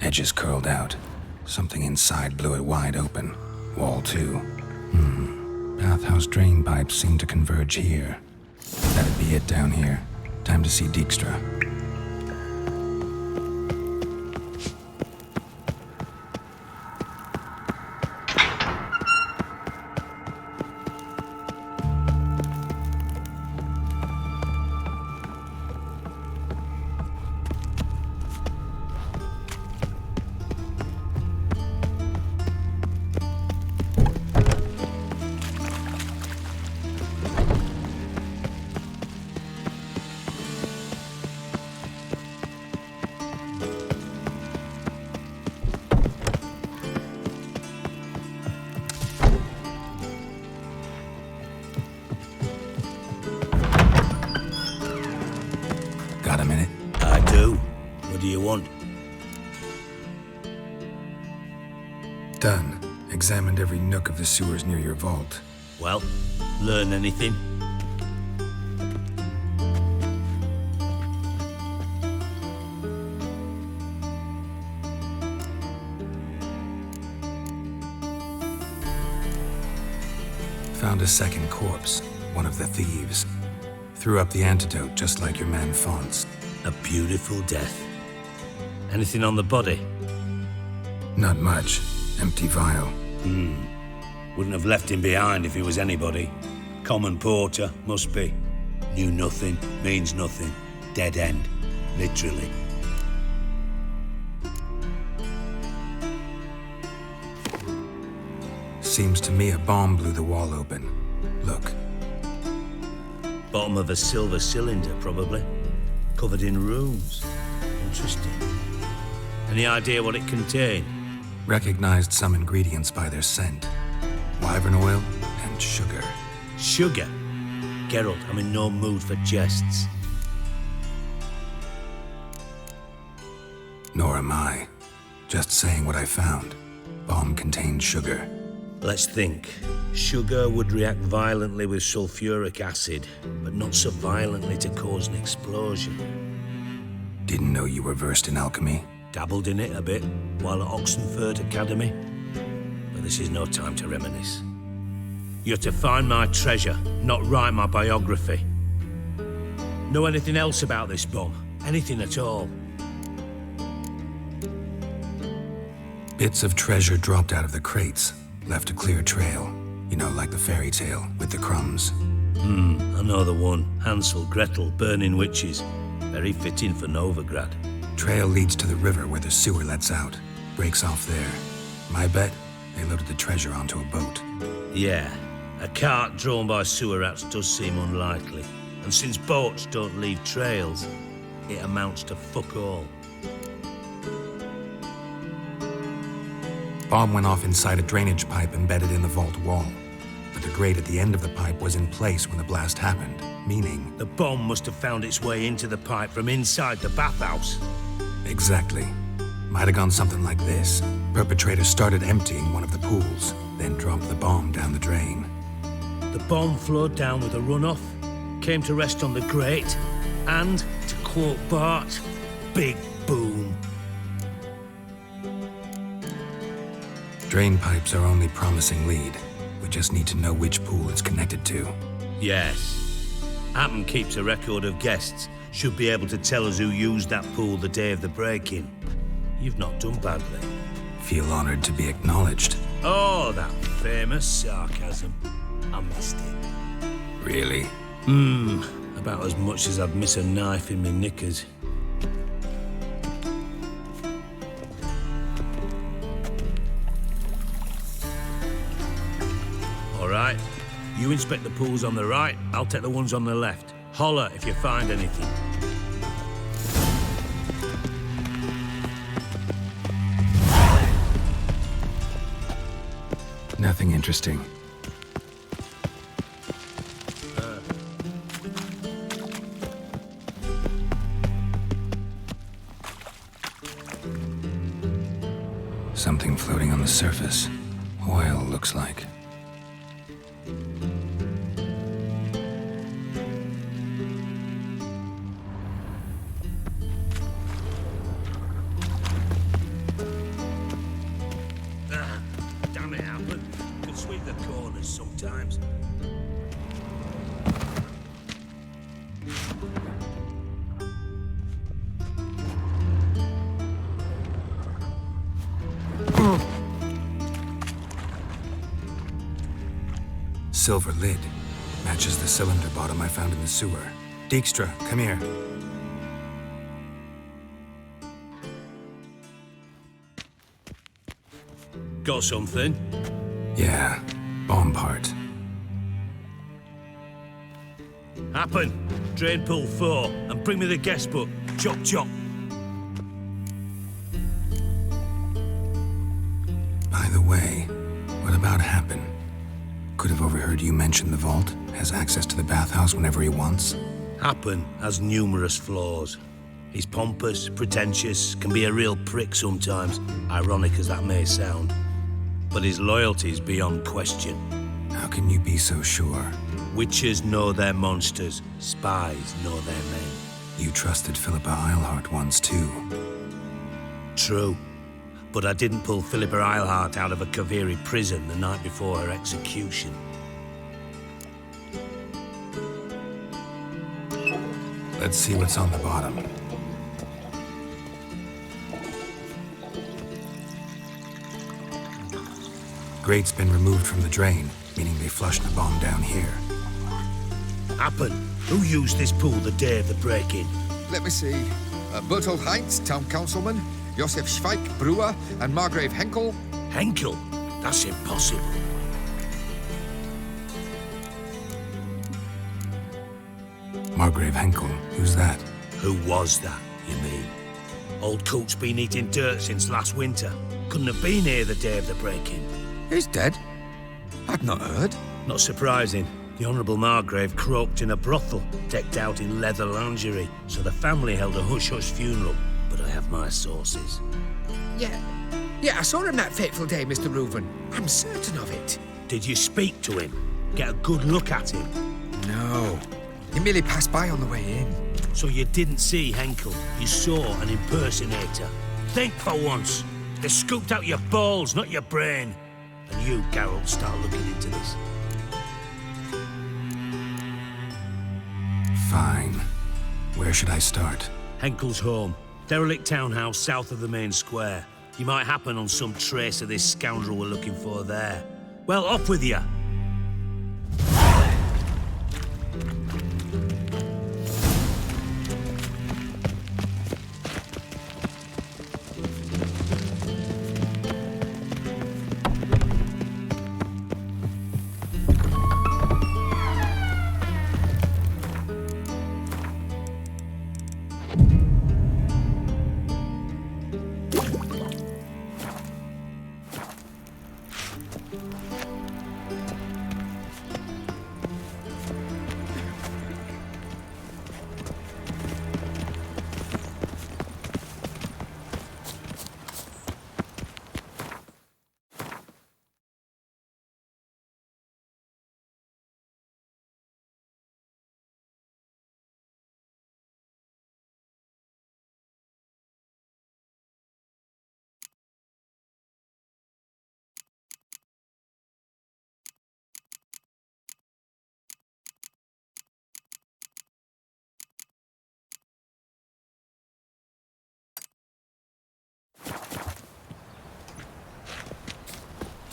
Edges curled out. Something inside blew it wide open. Wall too. Bathhouse drain pipes seem to converge here. That'd be it down here. Time to see Dijkstra. Got a minute? I do. What do you want? Done. Examined every nook of the sewers near your vault. Well, learn anything? Found a second corpse. One of the thieves. Threw up the antidote just like your man Fonts. A beautiful death. Anything on the body? Not much. Empty vial. Wouldn't have left him behind if he was anybody. Common porter, must be. Knew nothing, means nothing. Dead end, literally. Seems to me a bomb blew the wall open. Look. Bottom of a silver cylinder, probably. Covered in runes. Interesting. Any idea what it contained? Recognized some ingredients by their scent. Wyvern oil and sugar. Sugar? Geralt, I'm in no mood for jests. Nor am I. Just saying what I found. Bomb contained sugar. Let's think. Sugar would react violently with sulfuric acid, but not so violently to cause an explosion. Didn't know you were versed in alchemy. Dabbled in it a bit while at Oxenford Academy. But this is no time to reminisce. You're to find my treasure, not write my biography. Know anything else about this bomb? Anything at all? Bits of treasure dropped out of the crates, left a clear trail. You know, like the fairy tale with the crumbs. I know the one. Hansel, Gretel, burning witches. Very fitting for Novigrad. Trail leads to the river where the sewer lets out. Breaks off there. My bet, they loaded the treasure onto a boat. Yeah, a cart drawn by sewer rats does seem unlikely. And since boats don't leave trails, it amounts to fuck all. Bomb went off inside a drainage pipe embedded in the vault wall. But the grate at the end of the pipe was in place when the blast happened, meaning... The bomb must have found its way into the pipe from inside the bathhouse. Exactly. Might have gone something like this. Perpetrator started emptying one of the pools, then dropped the bomb down the drain. The bomb flowed down with a runoff, came to rest on the grate, and, to quote Bart, big boom. Drain pipes are only promising lead. We just need to know which pool it's connected to. Yes. Appen keeps a record of guests. Should be able to tell us who used that pool the day of the break-in. You've not done badly. Feel honored to be acknowledged. Oh, that famous sarcasm. I missed it. Really? About as much as I'd miss a knife in me knickers. All right. You inspect the pools on the right, I'll take the ones on the left. Holler if you find anything. Nothing interesting. Something floating on the surface. Oil, looks like. Damn it, Appen. Could sweep the corners sometimes. Silver lid. Matches the cylinder bottom I found in the sewer. Dijkstra, come here. Got something? Yeah, bomb part. Appen, drain pool 4, and bring me the guest book. Chop, chop. By the way, what about Happen? Could have overheard you mention the vault. Has access to the bathhouse whenever he wants. Happen has numerous flaws. He's pompous, pretentious, can be a real prick sometimes, ironic as that may sound. But his loyalty's beyond question. How can you be so sure? Witches know their monsters, spies know their men. You trusted Philippa Eilhart once too. True. But I didn't pull Philippa Eilhart out of a Kaviri prison the night before her execution. Let's see what's on the bottom. Grate's been removed from the drain, meaning they flushed the bomb down here. Appen, who used this pool the day of the break-in? Let me see. Bertolt Heinz, town councilman, Josef Schweik, brewer, and Margrave Henkel. Henkel? That's impossible. Margrave Henkel, who's that? Who was that, you mean? Old Coot's been eating dirt since last winter. Couldn't have been here the day of the break-in. He's dead? I'd not heard. Not surprising. The Honourable Margrave croaked in a brothel, decked out in leather lingerie, so the family held a hush-hush funeral. But I have my sources. Yeah, I saw him that fateful day, Mr. Reuven. I'm certain of it. Did you speak to him? Get a good look at him? No. He merely passed by on the way in. So you didn't see Henkel? You saw an impersonator? Think for once. They scooped out your balls, not your brain. And you, Geralt, start looking into this. Fine. Where should I start? Henkel's home. Derelict townhouse south of the main square. You might happen on some trace of this scoundrel we're looking for there. Well, off with you.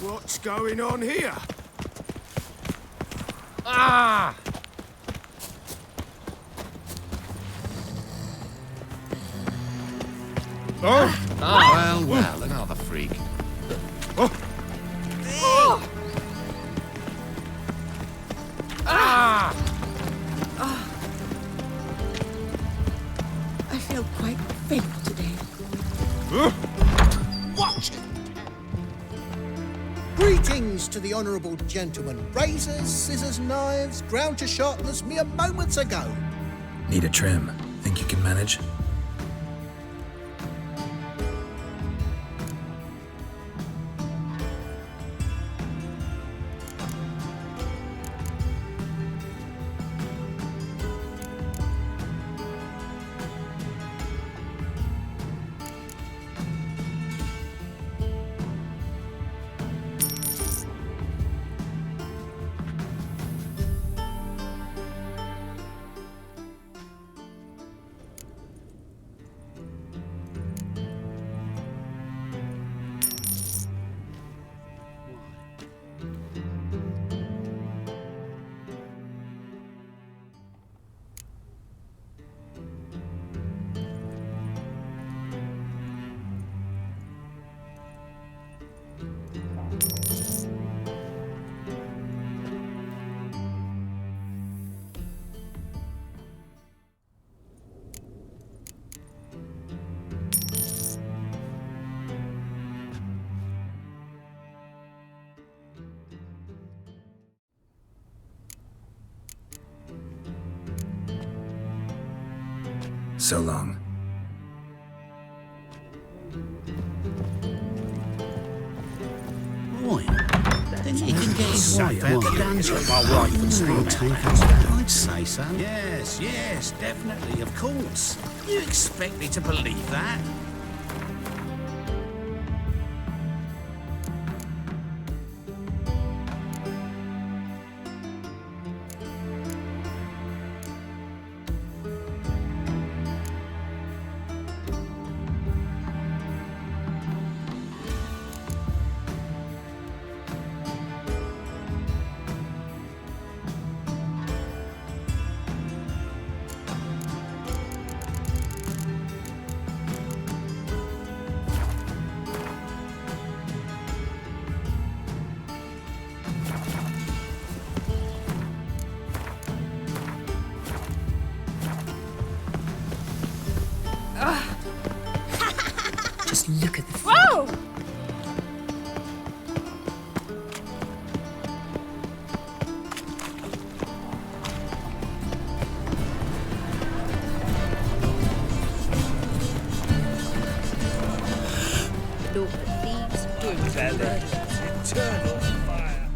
What's going on here? Ah! Oh! Well, well, another freak. Oh! Ah! I feel quite faint today. Watch it! Greetings to the honourable gentleman. Razors, scissors, knives, ground to sharpness mere moments ago. Need a trim. Think you can manage? So long. Right. Then you can get his wife out the dance while rifles will take us down. I'd say so. Yes, yes, definitely, of course. You expect me to believe that? Just look at the... Whoa! Look at these good Eternal fire.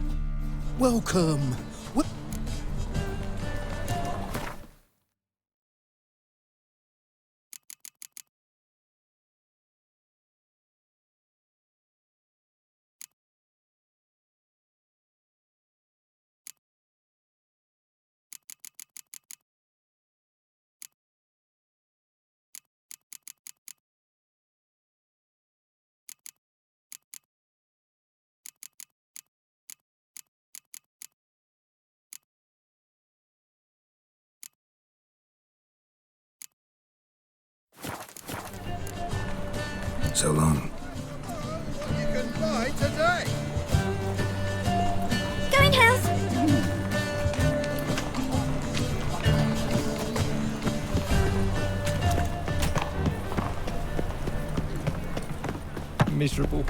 Welcome. So long. You can buy today. Going house. Miserable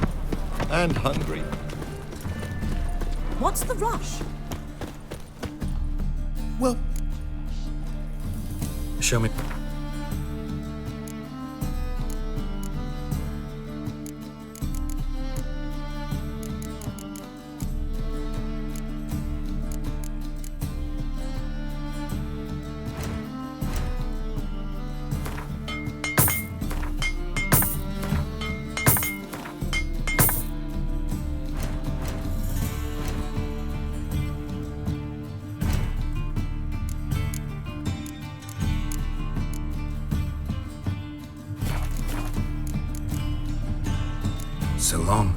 and hungry. What's the rush? Well, Show me. So long.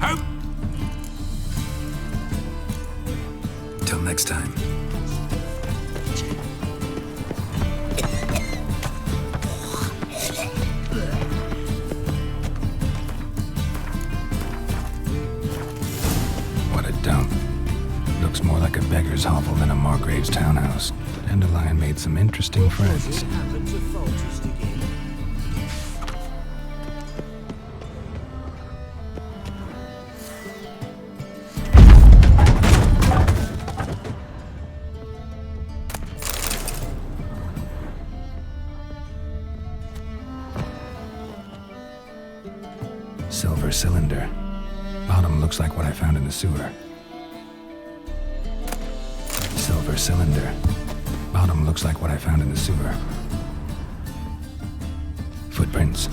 Hope. Till next time. What a dump. Looks more like a beggar's hovel than a Margrave's townhouse. Dandelion made some interesting friends. Silver cylinder. Bottom looks like what I found in the sewer. Silver cylinder. Bottom looks like what I found in the sewer. Footprints.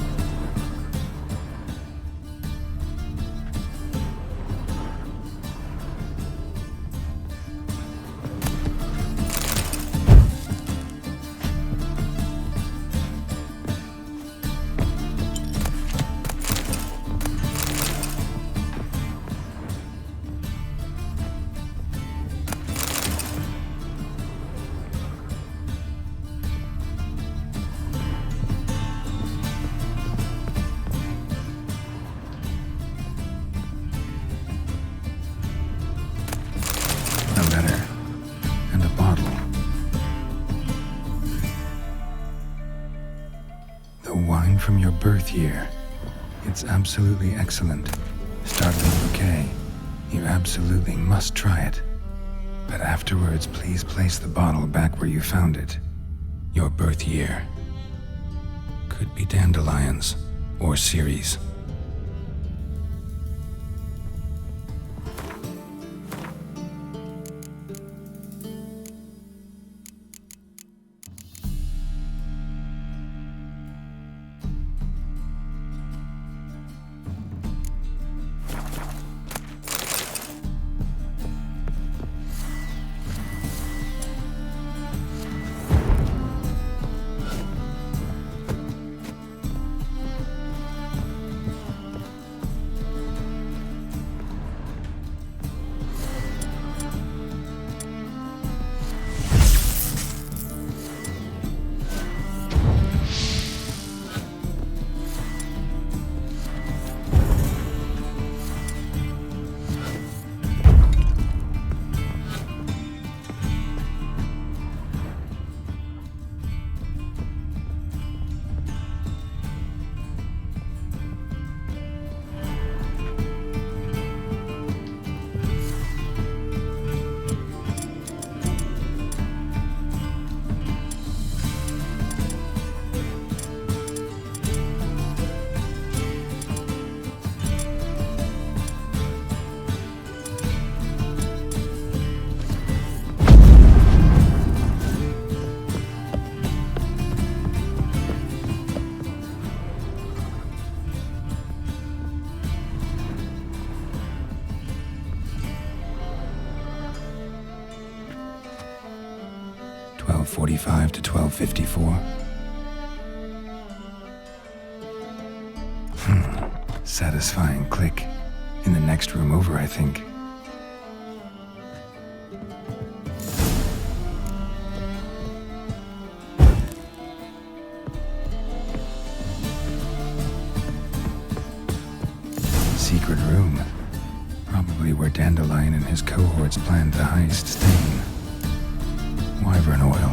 From your birth year. It's absolutely excellent. Startling bouquet. You absolutely must try it. But afterwards, please place the bottle back where you found it. Your birth year. Could be dandelions or Ceres. .45 to 12:54. Satisfying click. In the next room over, I think. his cohorts planned the heist stain. Wyvern oil.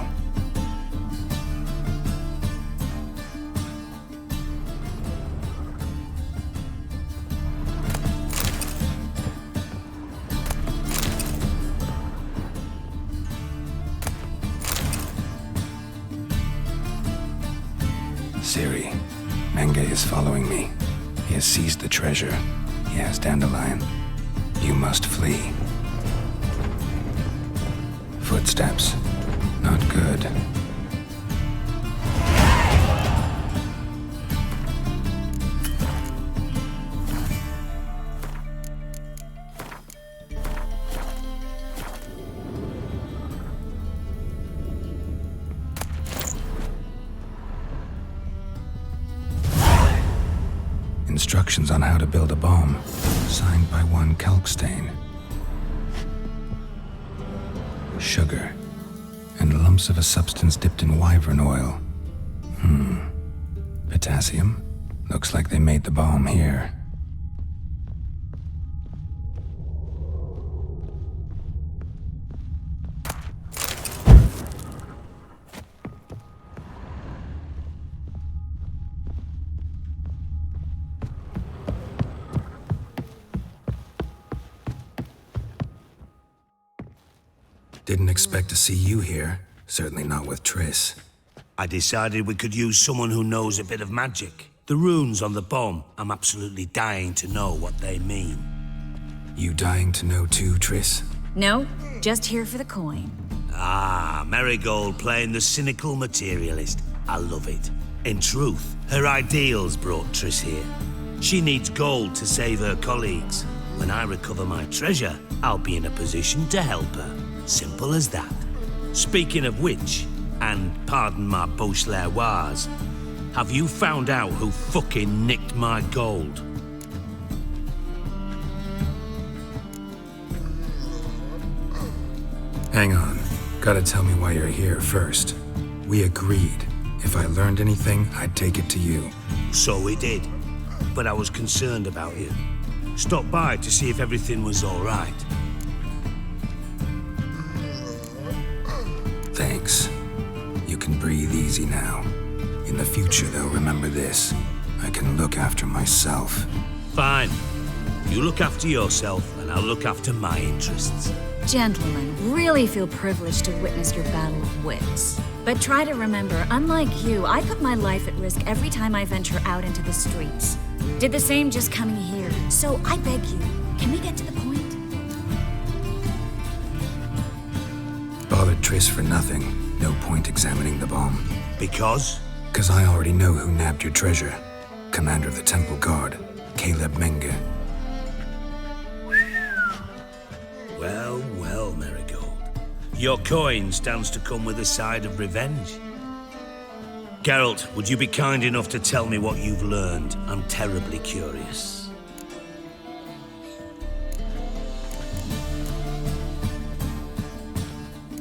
Siri, Menge is following me. He has seized the treasure. He has Dandelion. You must flee. Footsteps. Not good. Instructions on how to build a bomb, signed by one Kalkstain. Sugar, and lumps of a substance dipped in wyvern oil. Potassium? Looks like they made the bomb here. Didn't expect to see you here. Certainly not with Triss. I decided we could use someone who knows a bit of magic. The runes on the bomb, I'm absolutely dying to know what they mean. You dying to know too, Triss? No, just here for the coin. Ah, Marigold playing the cynical materialist. I love it. In truth, her ideals brought Triss here. She needs gold to save her colleagues. When I recover my treasure, I'll be in a position to help her. Simple as that. Speaking of which, and pardon my Beauclervoise, have you found out who fucking nicked my gold? Hang on. Gotta tell me why you're here first. We agreed. If I learned anything, I'd take it to you. So we did. But I was concerned about you. Stopped by to see if everything was all right. Thanks. You can breathe easy now. In the future, though, remember this. I can look after myself. Fine. You look after yourself, and I'll look after my interests. Gentlemen, really feel privileged to witness your battle of wits. But try to remember, unlike you, I put my life at risk every time I venture out into the streets. Did the same just coming here. So I beg you, can we get to the point? Bothered Triss for nothing. No point examining the bomb. Because? 'Cause I already know who nabbed your treasure. Commander of the Temple Guard, Caleb Menge. Well, well, Marigold. Your coin stands to come with a side of revenge. Geralt, would you be kind enough to tell me what you've learned? I'm terribly curious.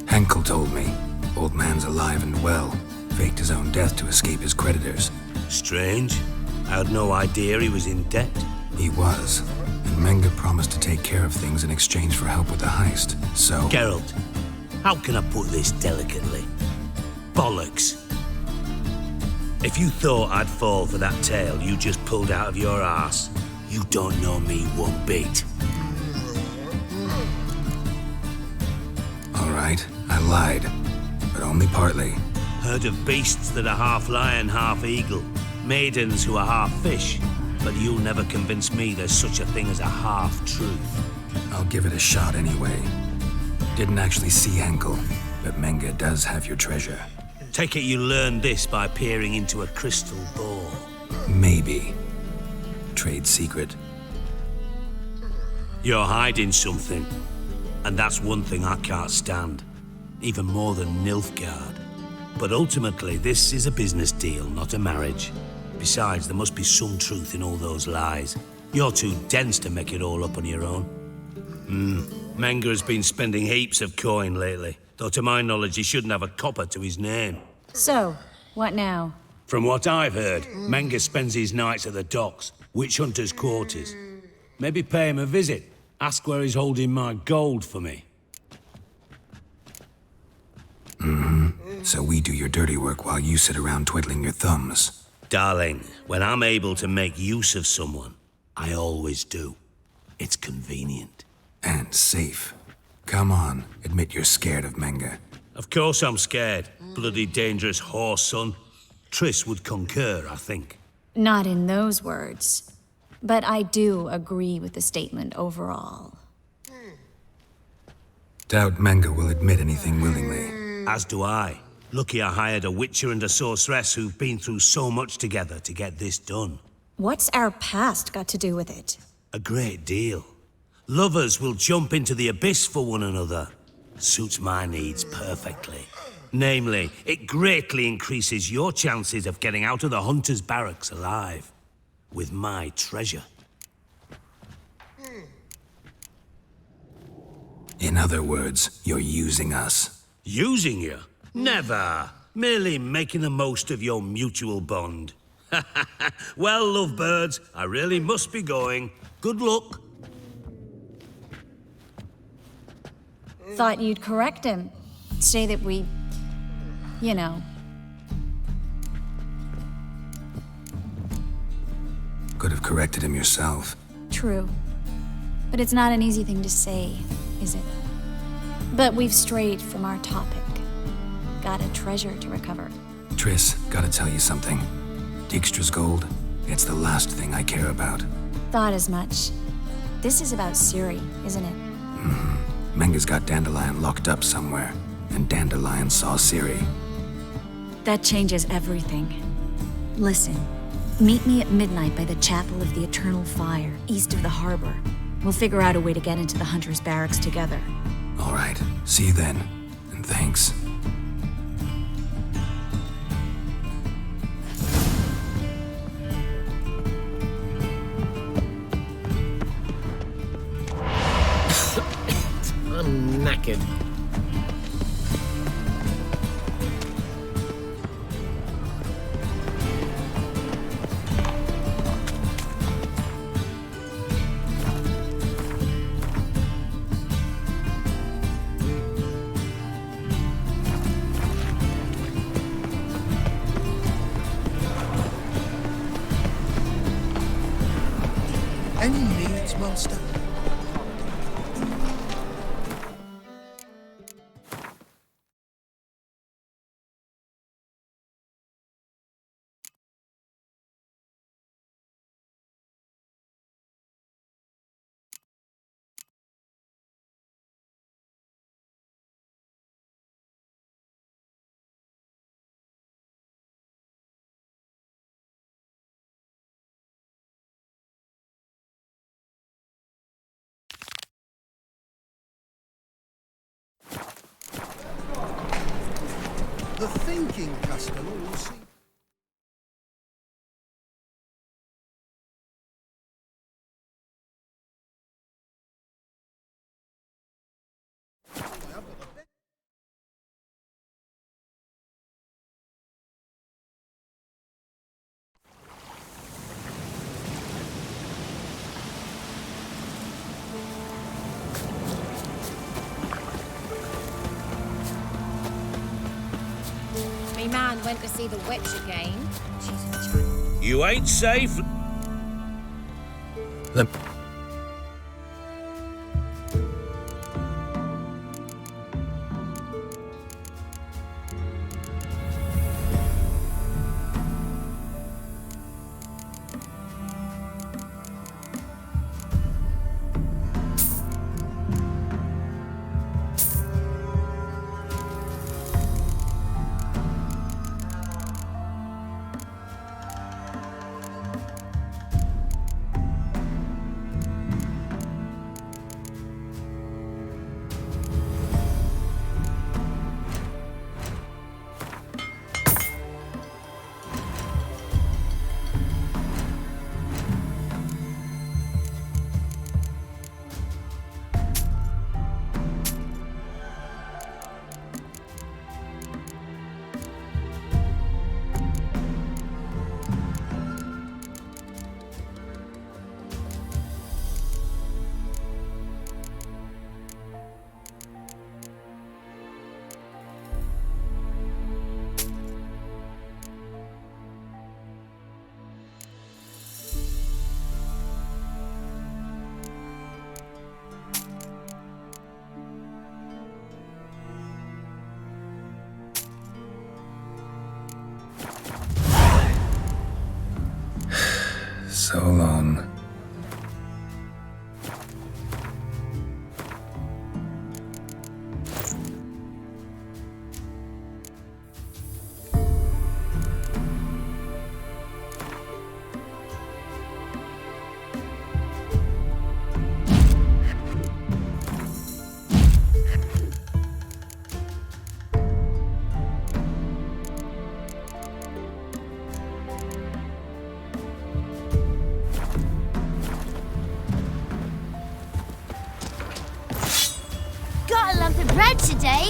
Henkel told me. Old man's alive and well. Faked his own death to escape his creditors. Strange. I had no idea he was in debt. He was. And Menge promised to take care of things in exchange for help with the heist, so... Geralt, how can I put this delicately? Bollocks. If you thought I'd fall for that tale you just pulled out of your arse, you don't know me one bit. All right, I lied. But only partly. Heard of beasts that are half lion, half eagle. Maidens who are half fish. But you'll never convince me there's such a thing as a half-truth. I'll give it a shot anyway. Didn't actually see Henkel, but Menge does have your treasure. Take it you learned this by peering into a crystal ball. Maybe. Trade secret. You're hiding something. And that's one thing I can't stand. Even more than Nilfgaard. But ultimately, this is a business deal, not a marriage. Besides, there must be some truth in all those lies. You're too dense to make it all up on your own. Menge has been spending heaps of coin lately. Though to my knowledge, he shouldn't have a copper to his name. So, what now? From what I've heard, Menge spends his nights at the docks, witch hunters' quarters. Maybe pay him a visit. Ask where he's holding my gold for me. So we do your dirty work while you sit around twiddling your thumbs. Darling, when I'm able to make use of someone, I always do. It's convenient. And safe. Come on, admit you're scared of Menga. Of course I'm scared. Bloody dangerous horse, son. Triss would concur, I think. Not in those words. But I do agree with the statement overall. Doubt Menga will admit anything willingly. As do I. Lucky I hired a witcher and a sorceress who've been through so much together to get this done. What's our past got to do with it? A great deal. Lovers will jump into the abyss for one another. Suits my needs perfectly. Namely, it greatly increases your chances of getting out of the hunter's barracks alive. With my treasure. In other words, you're using us. Using you? Never. Merely making the most of your mutual bond. Well, lovebirds, I really must be going. Good luck. Thought you'd correct him. Say that we... you know. Could have corrected him yourself. True. But it's not an easy thing to say, is it? But we've strayed from our topic. Got a treasure to recover. Triss, gotta tell you something. Dijkstra's gold, it's the last thing I care about. Thought as much. This is about Ciri, isn't it? Menga's got Dandelion locked up somewhere, and Dandelion saw Ciri. That changes everything. Listen, meet me at midnight by the Chapel of the Eternal Fire, east of the harbor. We'll figure out a way to get into the Hunter's Barracks together. All right, see you then, and thanks. I'm knackered. Any needs, Master? The thinking customer will see. Me man went to see the witch again. She's in charge. You ain't safe. So long. Got a lump of bread today.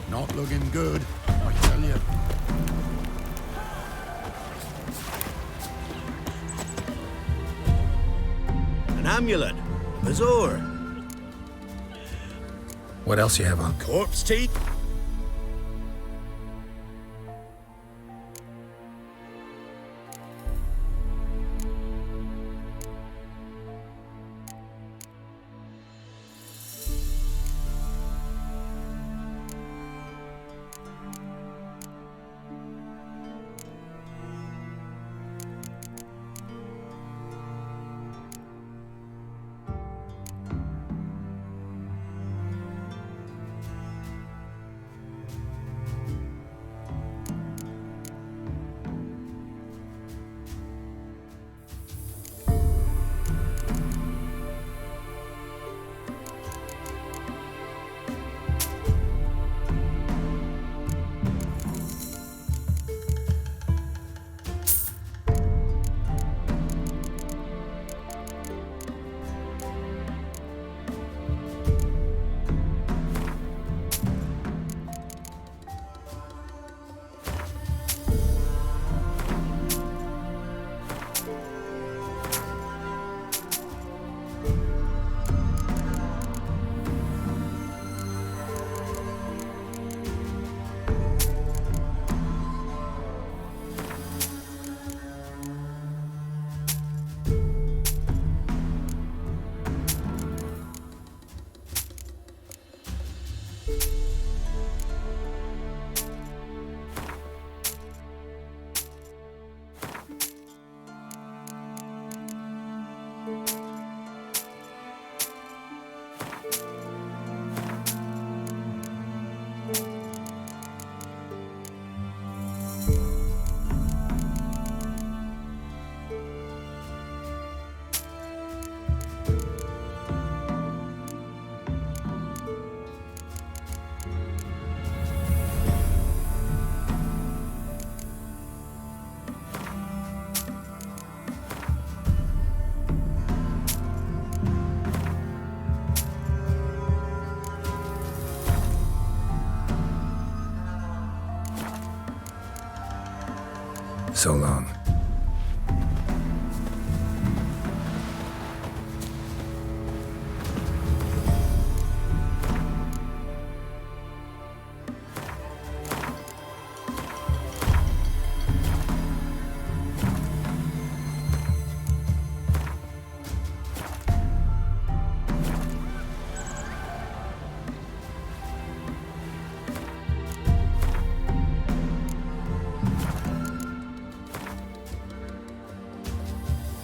Not looking good, I tell you. An amulet. Bazaar. What else you have on? Corpse teeth. So long.